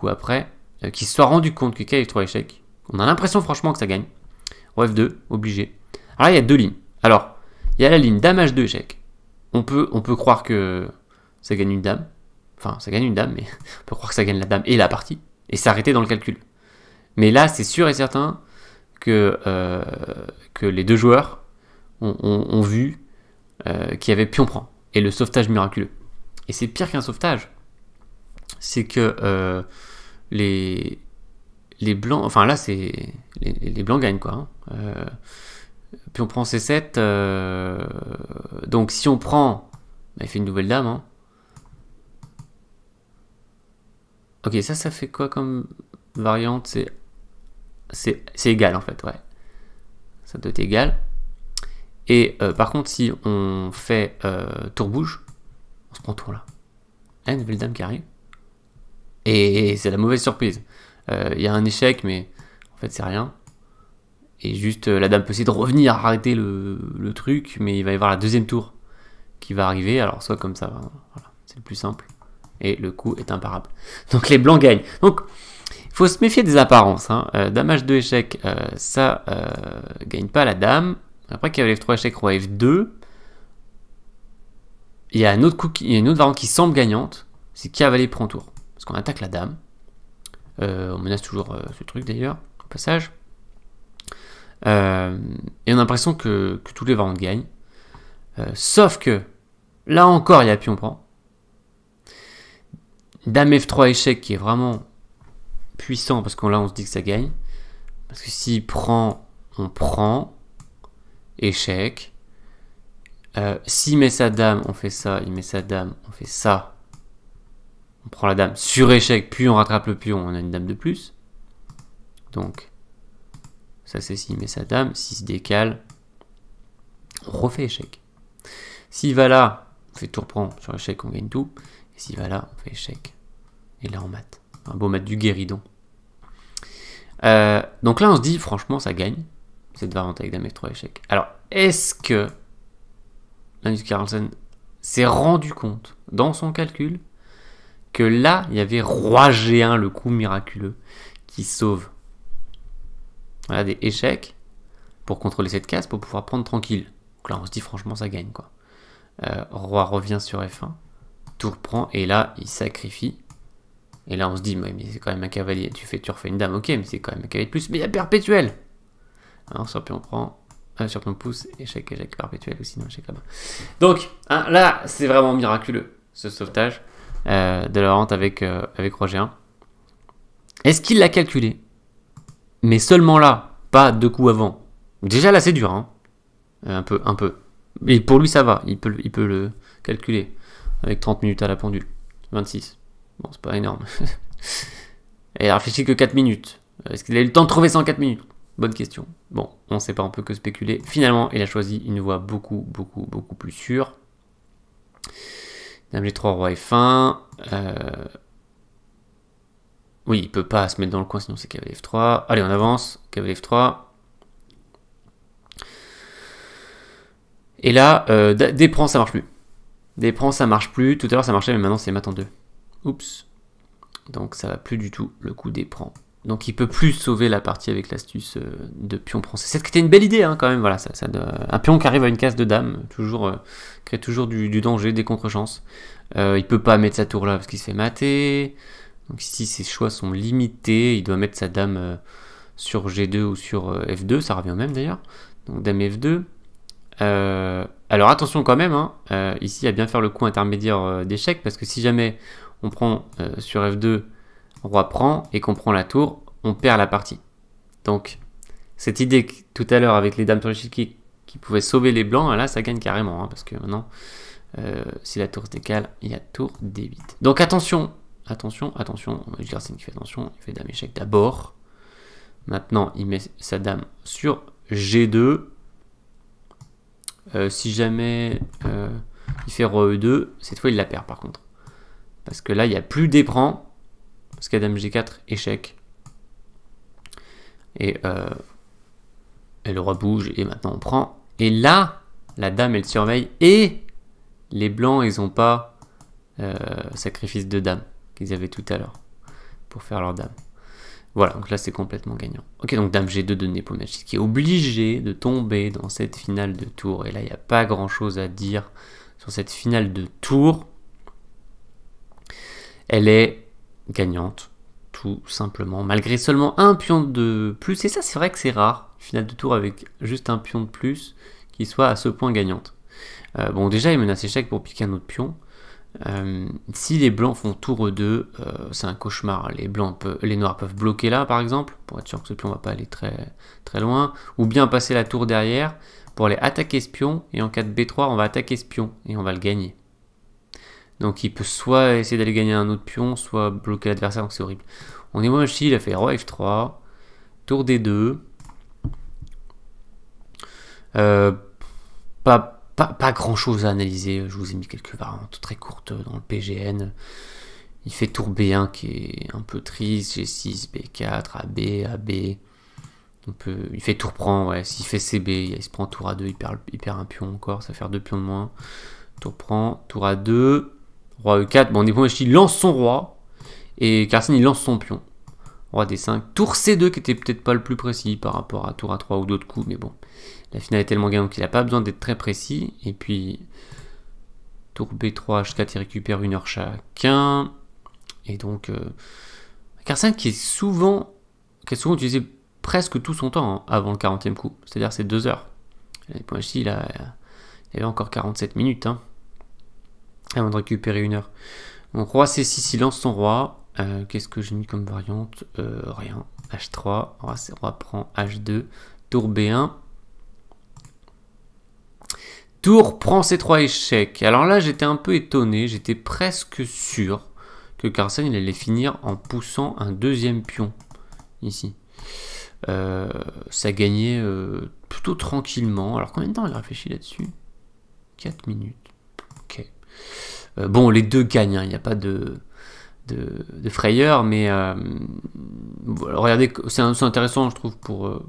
après, qu'il se soit rendu compte que cavalier F3 échec. On a l'impression franchement que ça gagne. Roi F2, obligé. Alors là, il y a 2 lignes. Alors, il y a la ligne dame H2 échec. On peut croire que ça gagne une dame. Enfin, ça gagne une dame, mais on peut croire que ça gagne la dame et la partie. Et s'arrêter dans le calcul. Mais là, c'est sûr et certain que les deux joueurs ont vu qu'il y avait pion prend. Et le sauvetage miraculeux. Et c'est pire qu'un sauvetage. C'est que les blancs... Enfin là, c'est... Les blancs gagnent, quoi. Puis on prend C7, Donc si on prend, bah, il fait une nouvelle dame. Hein. Ok, ça fait quoi comme variante? C'est égal en fait, ouais. Ça doit être égal. Et par contre, si on fait tour bouge, on se prend tour là. Ah, une nouvelle dame qui arrive. Et c'est la mauvaise surprise. Il y a un échec, mais en fait c'est rien. Et juste la dame peut essayer de revenir, arrêter le truc, mais il va y avoir la deuxième tour qui va arriver. Alors soit comme ça, voilà, c'est le plus simple. Et le coup est imparable. Donc les blancs gagnent. Donc il faut se méfier des apparences. Hein. Dame H2 échec, ça gagne pas la dame. Après cavalier F3 échec, roi F2. Il y a un autre coup, il y a une autre variante qui semble gagnante. C'est cavalier prend tour. Parce qu'on attaque la dame. On menace toujours ce truc d'ailleurs, au passage. Et on a l'impression que toutes les variantes gagnent. Sauf que, là encore, il y a pion prend. Dame F3 échec qui est vraiment puissant parce que là on se dit que ça gagne. Parce que s'il prend, on prend. Échec. S'il met sa dame, on fait ça. Il met sa dame, on fait ça. On prend la dame sur échec, puis on rattrape le pion, on a une dame de plus. Donc, ça c'est s'il met sa dame. S'il se décale, on refait échec. S'il va là, on fait tour prend sur échec, on gagne tout. Et s'il va là, on fait échec. Et là on mate. Un beau mat du guéridon. Donc là on se dit, franchement ça gagne. Cette variante avec dame F3 échec. Alors, est-ce que Magnus Carlsen s'est rendu compte dans son calcul que là, il y avait roi G1, le coup miraculeux, qui sauve. Voilà, des échecs pour contrôler cette case, pour pouvoir prendre tranquille. Donc là, on se dit, franchement, ça gagne, quoi. Roi revient sur F1, tour prend, et là, il sacrifie. Et là, on se dit, mais c'est quand même un cavalier. Tu refais une dame, ok, mais c'est quand même un cavalier de plus. Mais il y a perpétuel. Alors, sur pion prend, sur pion pousse, échec, perpétuel, ou sinon échec là-bas. Donc, hein, là, c'est vraiment miraculeux, ce sauvetage. De la rente avec roi G1. Est-ce qu'il l'a calculé? Mais seulement là, pas deux coups avant. Déjà là c'est dur, hein. Un peu. Mais pour lui ça va, il peut le calculer. Avec 30 minutes à la pendule. 26. Bon, c'est pas énorme. Et il a réfléchi que 4 minutes. Est-ce qu'il a eu le temps de trouver ça en 4 minutes? Bonne question. Bon, on sait pas, on peut que spéculer. Finalement, il a choisi une voie beaucoup plus sûre. Dame G3, roi F1. Oui, il peut pas se mettre dans le coin, sinon c'est cavalier F3. Allez, on avance. Cavalier F3. Et là, déprend, ça marche plus. Déprend, ça marche plus. Tout à l'heure, ça marchait, mais maintenant, c'est mat en 2. Oups. Donc, ça va plus du tout, le coup déprend. Donc, il peut plus sauver la partie avec l'astuce de pion prend C7, qui était une belle idée, hein, quand même. Voilà, un pion qui arrive à une case de dame, crée toujours du danger, des contre-chances. Il peut pas mettre sa tour là parce qu'il se fait mater. Donc ici, ses choix sont limités. Il doit mettre sa dame sur G2 ou sur F2. Ça revient au même d'ailleurs. Donc dame F2. Alors attention quand même. Hein, ici, à bien faire le coup intermédiaire d'échec. Parce que si jamais on prend sur F2, roi prend et qu'on prend la tour, on perd la partie. Donc cette idée que, tout à l'heure avec les dames sur l'échiquier qui pouvaient sauver les blancs, là ça gagne carrément. Hein, parce que maintenant, si la tour se décale, il y a tour D8. Donc attention. Gersen qui fait attention, il fait dame échec d'abord. Maintenant, il met sa dame sur G2. Si jamais il fait roi E2, cette fois il la perd par contre. Parce que là, il n'y a plus d'éprend. Parce qu'il y a dame G4, échec. Et le roi bouge, et maintenant on prend. Et là, la dame, elle surveille. Et les blancs, ils n'ont pas sacrifice de dame qu'ils avaient tout à l'heure pour faire leur dame. Voilà, donc là c'est complètement gagnant. Ok, donc dame G2 de Nepomniachtchi qui est obligé de tomber dans cette finale de tour. Et là, il n'y a pas grand chose à dire sur cette finale de tour. Elle est gagnante, tout simplement, malgré seulement un pion de plus. Et ça, c'est vrai que c'est rare, finale de tour avec juste un pion de plus qui soit à ce point gagnante. Bon, déjà, il menace échec pour piquer un autre pion. Si les blancs font tour E2, c'est un cauchemar. Les noirs peuvent bloquer là, par exemple, pour être sûr que ce pion ne va pas aller très loin, ou bien passer la tour derrière, pour aller attaquer ce pion, et en cas de B3, on va attaquer ce pion, et on va le gagner. Donc il peut soit essayer d'aller gagner un autre pion, soit bloquer l'adversaire, donc c'est horrible. On est Moashi, il a fait roi F3, tour D2. Pas grand chose à analyser, je vous ai mis quelques variantes très courtes dans le PGN. Il fait tour B1 qui est un peu triste, G6, B4, AB, AB. Il fait tour prend, ouais, s'il fait CB, il se prend tour A2, il perd un pion encore, ça va faire 2 pions de moins. Tour prend, tour A2, roi E4, bon, Moashi lance son roi, et Carlsen il lance son pion. Roi D5, tour C2 qui était peut-être pas le plus précis par rapport à tour A3 ou d'autres coups, mais bon, la finale est tellement gagnante qu'il n'a pas besoin d'être très précis. Et puis, tour B3, H4, il récupère 1 heure chacun. Et donc, Carlsen qui a souvent utilisé presque tout son temps avant le 40e coup, c'est-à-dire c'est 2 heures. Ici, il avait encore 47 minutes avant de récupérer 1 heure. Donc, roi C6, il lance son roi. Qu'est-ce que j'ai mis comme variante? Rien. H3, roi prend H2, tour B1. Tour prend C3 échec. Alors là, j'étais un peu étonné, j'étais presque sûr que Carlsen il allait finir en poussant un deuxième pion ici. Ça gagnait plutôt tranquillement. Alors combien de temps il a réfléchi là-dessus? 4 minutes. Ok. Bon, les deux gagnent, il n'y a pas de frayeur, mais regardez, c'est intéressant, je trouve, pour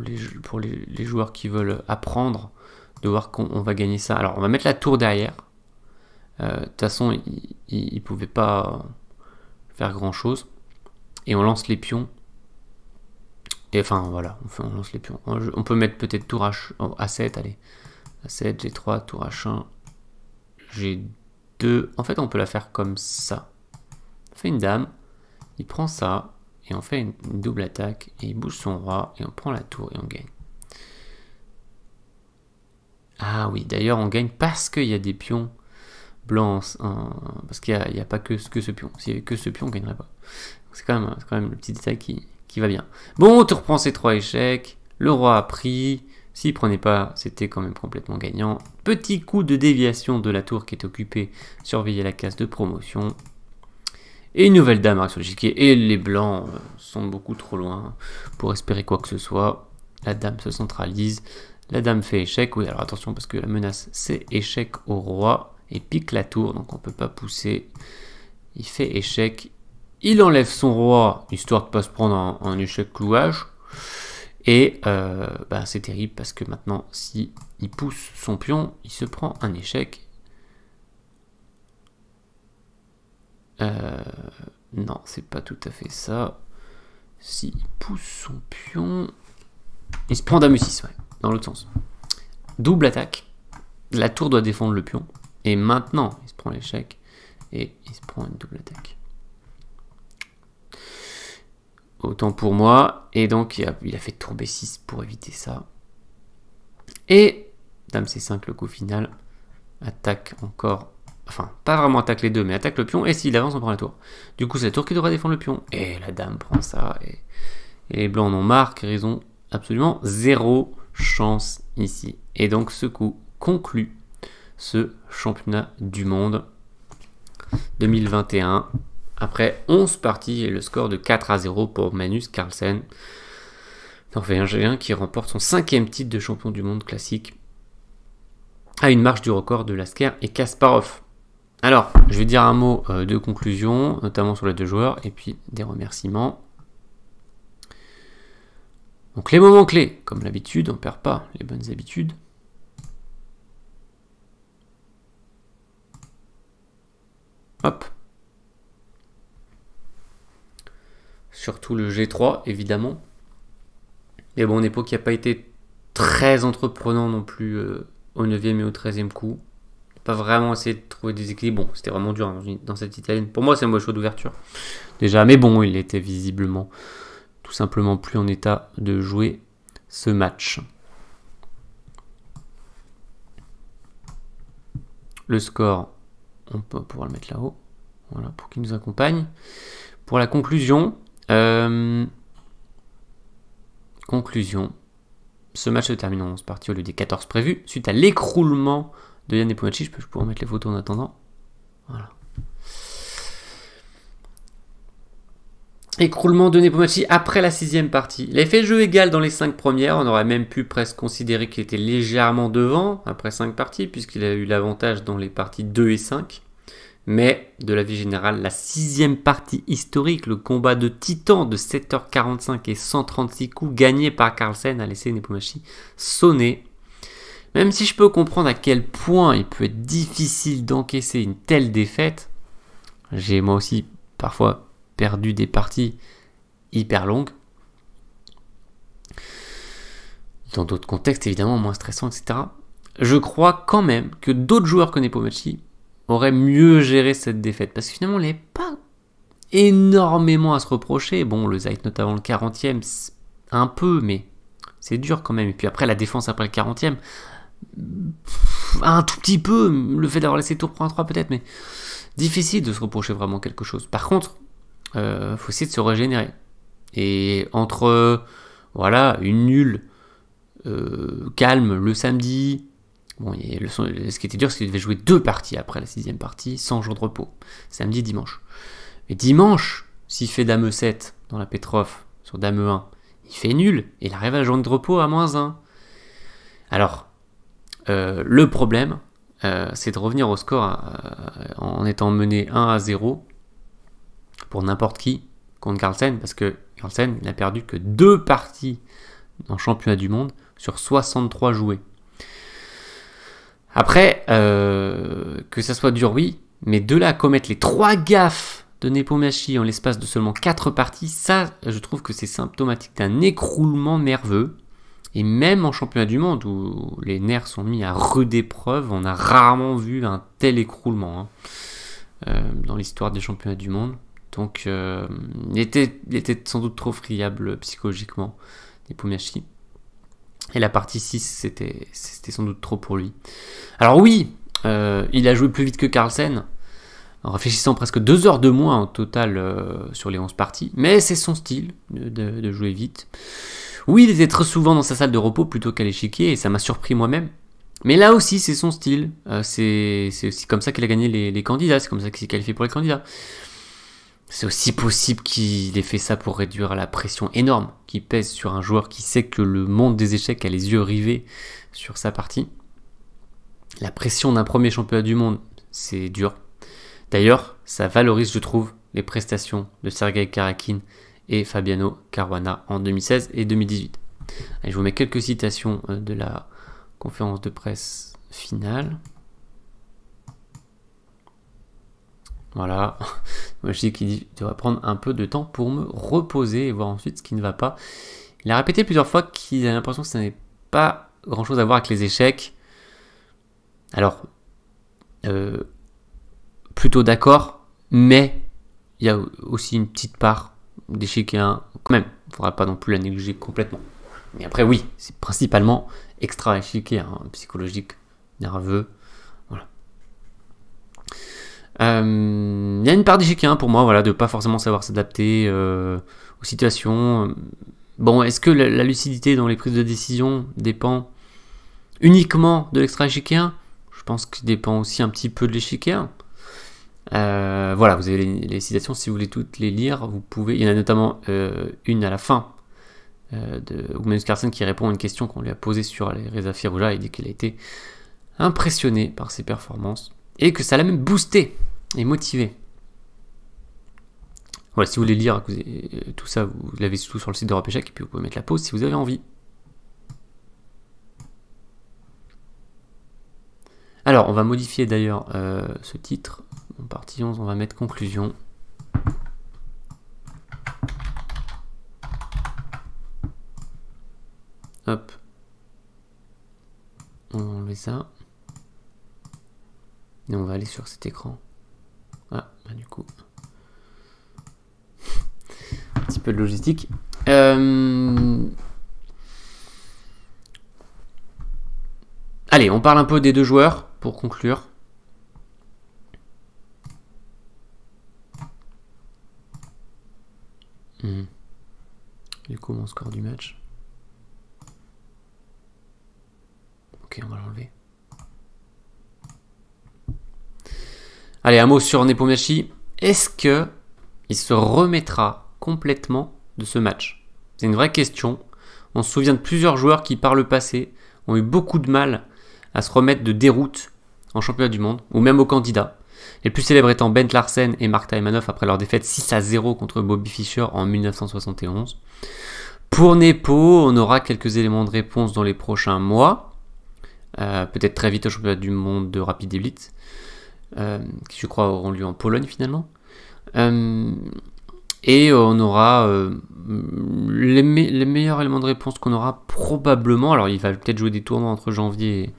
les joueurs qui veulent apprendre, de voir qu'on va gagner ça. Alors, on va mettre la tour derrière. De toute façon, il ne pouvait pas faire grand-chose. Et on lance les pions. Et enfin, voilà, on lance les pions. On peut mettre peut-être tour A7, allez. A7, G3, tour H1, G2. En fait, on peut la faire comme ça. On fait une dame, il prend ça, et on fait une double attaque, et il bouge son roi, et on prend la tour, et on gagne. Ah oui, d'ailleurs, on gagne parce qu'il y a des pions blancs, parce qu'il n'y a pas que ce pion. S'il n'y avait que ce pion, on ne gagnerait pas. C'est quand même le petit détail qui va bien. Bon, tu reprends ces 3 échecs, le roi a pris, s'il ne prenait pas, c'était quand même complètement gagnant. Petit coup de déviation de la tour qui est occupée, surveiller la case de promotion. Et une nouvelle dame arrive sur l'échiquier, et les blancs sont beaucoup trop loin pour espérer quoi que ce soit. La dame se centralise, la dame fait échec, oui alors attention parce que la menace c'est échec au roi, et pique la tour, donc on ne peut pas pousser. Il fait échec, il enlève son roi, histoire de ne pas se prendre un échec clouage, et c'est terrible parce que maintenant si il pousse son pion, il se prend un échec. Non, c'est pas tout à fait ça. S'il pousse son pion, il se prend dame E6, ouais, dans l'autre sens. Double attaque. La tour doit défendre le pion. Et maintenant, il se prend l'échec. Et il se prend une double attaque. Autant pour moi. Et donc, il a fait tour B6 pour éviter ça. Et dame C5, le coup final. Attaque encore. Enfin, pas vraiment attaque les deux, mais attaque le pion, et s'il avance, on prend la tour. Du coup, c'est la tour qui devra défendre le pion. Et la dame prend ça, et les blancs en ont marre, car ils ont absolument 0 chance ici. Et donc, ce coup conclut ce championnat du monde 2021. Après 11 parties, et le score de 4-0 pour Magnus Carlsen. Norvégien qui remporte son 5e titre de champion du monde classique, à une marche du record de Lasker et Kasparov. Alors, je vais dire un mot de conclusion, notamment sur les deux joueurs, et puis des remerciements. Donc les moments clés, comme l'habitude, on ne perd pas les bonnes habitudes. Hop. Surtout le G3, évidemment. Mais bon, Nepo qui n'a pas été très entreprenant non plus au 9e et au 13e coup. Pas vraiment essayé de trouver des équilibres. Bon, c'était vraiment dur dans cette italienne. Pour moi, c'est un bon choix d'ouverture. Déjà, mais bon, il était visiblement tout simplement plus en état de jouer ce match. Le score, on peut pouvoir le mettre là-haut. Voilà, pour qu'il nous accompagne. Pour la conclusion, Ce match se termine en 11 parties au lieu des 14 prévus, suite à l'écroulement de Jan Nepomniachtchi. Je peux pouvoir mettre les photos en attendant. Voilà. Écroulement de Nepomniachtchi après la 6e partie. Il avait fait jeu égal dans les 5 premières. On aurait même pu presque considérer qu'il était légèrement devant après 5 parties, puisqu'il a eu l'avantage dans les parties 2 et 5. Mais, de la vie générale, la 6e partie historique, le combat de titan de 7h45 et 136 coups gagné par Carlsen, a laissé Nepomniachtchi sonner. Même si je peux comprendre à quel point il peut être difficile d'encaisser une telle défaite, j'ai moi aussi parfois perdu des parties hyper longues, dans d'autres contextes évidemment moins stressants, etc. Je crois quand même que d'autres joueurs que Nepomniachtchi auraient mieux géré cette défaite, parce que finalement il n'y avait pas énormément à se reprocher. Bon, le Zeitnot avant le 40e, un peu, mais c'est dur quand même. Et puis après la défense après le 40e, un tout petit peu, le fait d'avoir laissé tour pour un 3 peut-être, mais difficile de se reprocher vraiment quelque chose. Par contre, faut essayer de se régénérer. Et entre voilà, une nulle calme le samedi, bon, ce qui était dur, c'est qu'il devait jouer 2 parties après la 6e partie, sans jour de repos, samedi et dimanche. Et dimanche, s'il fait Dame 7 dans la Petrov sur Dame 1, il fait nul, et il arrive à la journée de repos à -1. Alors, le problème, c'est de revenir au score en étant mené 1-0 pour n'importe qui contre Carlsen, parce que Carlsen n'a perdu que 2 parties en championnat du monde sur 63 joués. Après, que ça soit dur, oui, mais de là à commettre les 3 gaffes de Nepomniachtchi en l'espace de seulement 4 parties, ça, je trouve que c'est symptomatique d'un écroulement nerveux. Et même en championnat du monde, où les nerfs sont mis à rude épreuve, on a rarement vu un tel écroulement dans l'histoire des championnats du monde. Donc, il était sans doute trop friable psychologiquement, Nepomniachtchi. Et la partie 6, c'était sans doute trop pour lui. Alors oui, il a joué plus vite que Carlsen, en réfléchissant presque 2 heures de moins en total sur les 11 parties. Mais c'est son style de jouer vite. Oui, il était très souvent dans sa salle de repos plutôt qu'à l'échiquier, et ça m'a surpris moi-même. Mais là aussi, c'est son style. C'est aussi comme ça qu'il a gagné les candidats, c'est comme ça qu'il s'est qualifié pour les candidats. C'est aussi possible qu'il ait fait ça pour réduire la pression énorme qui pèse sur un joueur qui sait que le monde des échecs a les yeux rivés sur sa partie. La pression d'un premier championnat du monde, c'est dur. D'ailleurs, ça valorise, je trouve, les prestations de Sergei Karakin et Fabiano Caruana en 2016 et 2018. Allez, je vous mets quelques citations de la conférence de presse finale. Voilà, moi je dis qu'il dit je devrais prendre un peu de temps pour me reposer et voir ensuite ce qui ne va pas. Il a répété plusieurs fois qu'il a l'impression que ça n'avait pas grand chose à voir avec les échecs. Alors, plutôt d'accord, mais il y a aussi une petite part d'échiquier quand même. Il ne faudra pas non plus la négliger complètement. Mais après, oui, c'est principalement extra-échiquier, psychologique, nerveux. Il y a une part d'échiquier pour moi, voilà, de pas forcément savoir s'adapter aux situations. Bon, est-ce que la lucidité dans les prises de décision dépend uniquement de l'extra-échiquier? Je pense qu'il dépend aussi un petit peu de l'échiquier. Voilà, vous avez les citations, si vous voulez toutes les lire, vous pouvez. Il y en a notamment une à la fin de Magnus Carlsen qui répond à une question qu'on lui a posée sur les Reza Firouzja. Il dit qu'il a été impressionné par ses performances et que ça l'a même boosté et motivé. Voilà, si vous voulez lire tout ça, vous l'avez surtout sur le site d'Europe Échecs, et puis vous pouvez mettre la pause si vous avez envie. Alors, on va modifier d'ailleurs ce titre. En partie 11, on va mettre conclusion. Hop. On va enlever ça. Et on va aller sur cet écran. Ah, bah du coup. Un petit peu de logistique. Allez, on parle un peu des deux joueurs pour conclure. Du coup, mon score du match. Ok, on va l'enlever. Allez, un mot sur Nepomniachtchi. Est-ce que il se remettra complètement de ce match? C'est une vraie question. On se souvient de plusieurs joueurs qui, par le passé, ont eu beaucoup de mal à se remettre de déroute en championnat du monde, ou même aux candidats. Les plus célèbres étant Bent Larsen et Mark Taimanov après leur défaite 6-0 contre Bobby Fischer en 1971. Pour Nepo, on aura quelques éléments de réponse dans les prochains mois. Peut-être très vite au championnat du monde de Rapid et Blitz, qui je crois auront lieu en Pologne finalement. Et on aura les meilleurs éléments de réponse qu'on aura probablement. Alors il va peut-être jouer des tournois entre janvier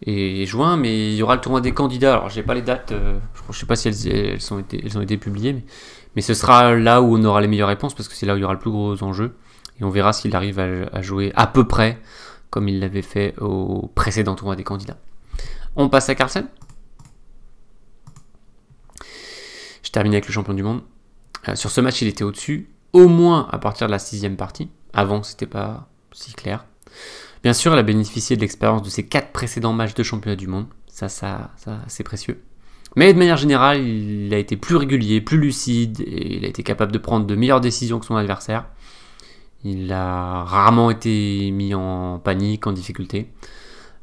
et juin, mais il y aura le tournoi des candidats. Alors j'ai pas les dates, je ne sais pas si elles ont été publiées, mais ce sera là où on aura les meilleures réponses, parce que c'est là où il y aura le plus gros enjeu. Et on verra s'il arrive à jouer à peu près comme il l'avait fait au précédent tournoi des candidats. On passe à Carlsen. Je termine avec le champion du monde. Sur ce match, il était au-dessus, au moins à partir de la 6e partie. Avant, c'était pas si clair. Bien sûr, il a bénéficié de l'expérience de ses 4 précédents matchs de championnat du monde. Ça c'est précieux. Mais de manière générale, il a été plus régulier, plus lucide, et il a été capable de prendre de meilleures décisions que son adversaire. Il a rarement été mis en panique, en difficulté.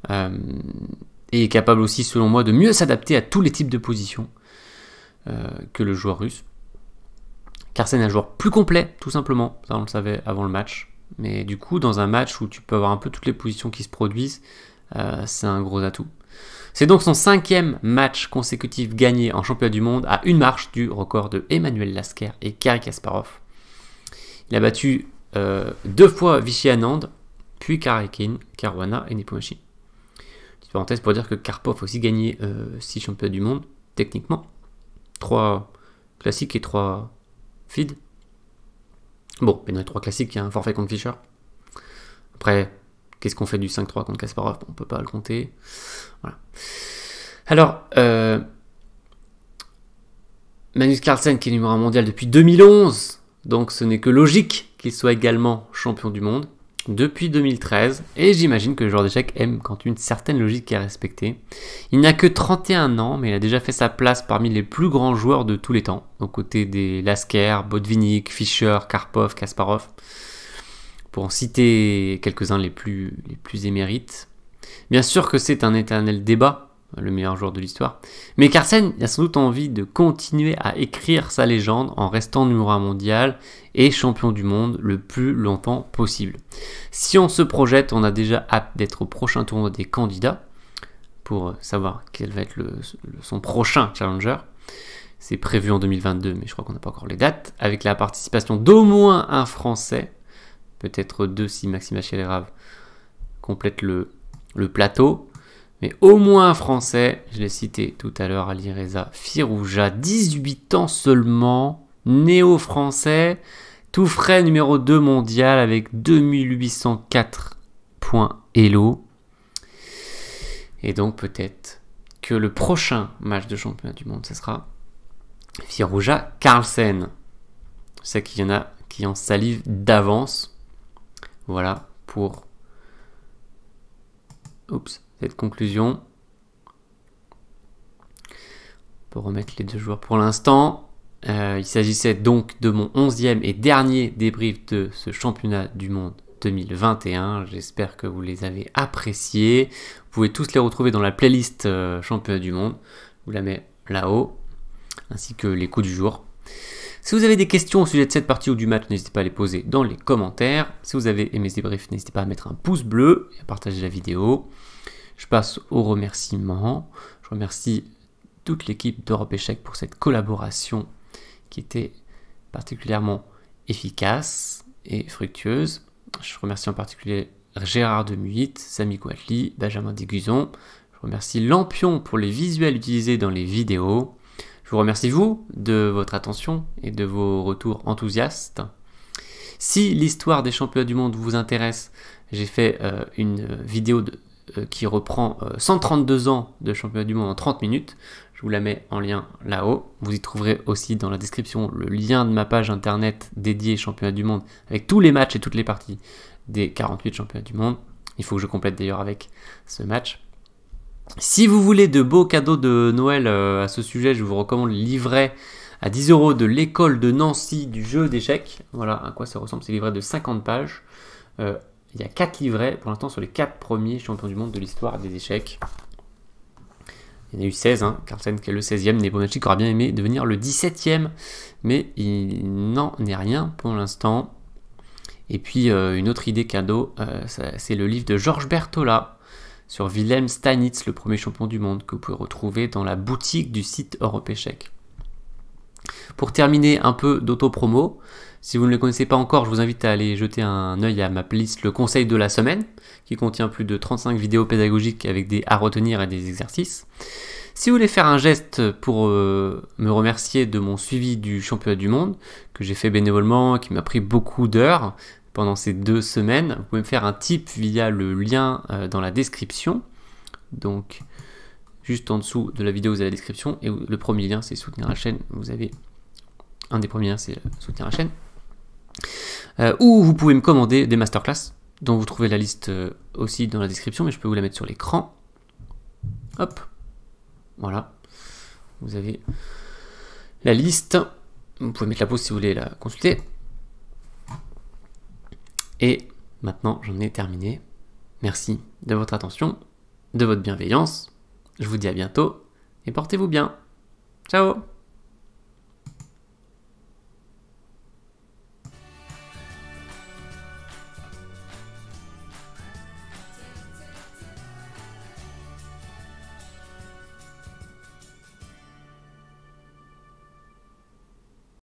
Et est capable aussi, selon moi, de mieux s'adapter à tous les types de positions que le joueur russe. Carlsen est un joueur plus complet, tout simplement. Ça, on le savait avant le match. Mais du coup, dans un match où tu peux avoir un peu toutes les positions qui se produisent, c'est un gros atout. C'est donc son 5e match consécutif gagné en championnat du monde, à une marche du record de Emmanuel Lasker et Garry Kasparov. Il a battu 2 fois Vichy Anand, puis Karjakin, Caruana et Nepomniachtchi. Petite parenthèse pour dire que Karpov a aussi gagné 6 championnats du monde, techniquement. 3 classiques et 3 feed. Bon, mais dans les 3 classiques, il y a un forfait contre Fischer. Après, qu'est-ce qu'on fait du 5-3 contre Kasparov? On ne peut pas le compter. Voilà. Alors, Magnus Carlsen, qui est numéro 1 mondial depuis 2011, donc ce n'est que logique qu'il soit également champion du monde depuis 2013, et j'imagine que le joueur d'échecs aime quand une certaine logique est respectée. Il n'a que 31 ans, mais il a déjà fait sa place parmi les plus grands joueurs de tous les temps, aux côtés des Lasker, Botvinnik, Fischer, Karpov, Kasparov, pour en citer quelques-uns les plus émérites. Bien sûr que c'est un éternel débat, le meilleur joueur de l'histoire, mais Carlsen a sans doute envie de continuer à écrire sa légende en restant numéro 1 mondial et champion du monde le plus longtemps possible. Si on se projette, on a déjà hâte d'être au prochain tournoi des candidats pour savoir quel va être son prochain challenger. C'est prévu en 2022, mais je crois qu'on n'a pas encore les dates, avec la participation d'au moins un Français, peut-être 2 si Maxime Achillegrav complète le plateau. Mais au moins un Français, je l'ai cité tout à l'heure, Alireza Firouzja, 18 ans seulement, néo-français, tout frais numéro 2 mondial avec 2804 points Elo. Et donc peut-être que le prochain match de championnat du monde, ce sera Firouzja Carlsen. Je sais qu'il y en a qui en salivent d'avance. Voilà pour cette conclusion. On peut remettre les 2 joueurs pour l'instant. Il s'agissait donc de mon 11e et dernier débrief de ce championnat du monde 2021. J'espère que vous les avez appréciés. Vous pouvez tous les retrouver dans la playlist championnat du monde. Je vous la mets là-haut, ainsi que les coups du jour. Si vous avez des questions au sujet de cette partie ou du match, n'hésitez pas à les poser dans les commentaires. Si vous avez aimé ce débrief, n'hésitez pas à mettre un pouce bleu et à partager la vidéo. Je passe aux remerciements. Je remercie toute l'équipe d'Europe Échecs pour cette collaboration qui était particulièrement efficace et fructueuse. Je remercie en particulier Gérard Demuit, Samy Kouatli, Benjamin Déguzon. Je remercie Lampion pour les visuels utilisés dans les vidéos. Je vous remercie vous de votre attention et de vos retours enthousiastes. Si l'histoire des championnats du monde vous intéresse, j'ai fait une vidéo qui reprend 132 ans de championnat du monde en 30 minutes. Je vous la mets en lien là-haut. Vous y trouverez aussi dans la description le lien de ma page internet dédiée championnat du monde avec tous les matchs et toutes les parties des 48 championnats du monde. Il faut que je complète d'ailleurs avec ce match. Si vous voulez de beaux cadeaux de Noël à ce sujet, je vous recommande le livret à 10 € de l'école de Nancy du jeu d'échecs. Voilà à quoi ça ressemble, c'est un livret de 50 pages. Il y a 4 livrets pour l'instant sur les 4 premiers champions du monde de l'histoire des échecs. Il y en a eu 16, hein. Carlsen qui est le 16e, Nepomniachtchi aurait bien aimé devenir le 17e, mais il n'en est rien pour l'instant. Et puis une autre idée cadeau, c'est le livre de Georges Berthollat sur Wilhelm Steinitz, le premier champion du monde, que vous pouvez retrouver dans la boutique du site Europe Échecs. Pour terminer, un peu d'auto-promo. Si vous ne le connaissez pas encore, je vous invite à aller jeter un œil à ma playlist Le Conseil de la semaine, qui contient plus de 35 vidéos pédagogiques avec des à retenir et des exercices. Si vous voulez faire un geste pour me remercier de mon suivi du championnat du monde, que j'ai fait bénévolement, qui m'a pris beaucoup d'heures pendant ces 2 semaines, vous pouvez me faire un tip via le lien dans la description. Donc, juste en dessous de la vidéo, vous avez la description, et le premier lien, c'est soutenir la chaîne. Vous avez un des premiers liens, c'est soutenir la chaîne. Ou vous pouvez me commander des masterclass, dont vous trouvez la liste aussi dans la description, mais je peux vous la mettre sur l'écran. Hop, voilà. Vous avez la liste. Vous pouvez mettre la pause si vous voulez la consulter. Et maintenant, j'en ai terminé. Merci de votre attention, de votre bienveillance. Je vous dis à bientôt et portez-vous bien. Ciao!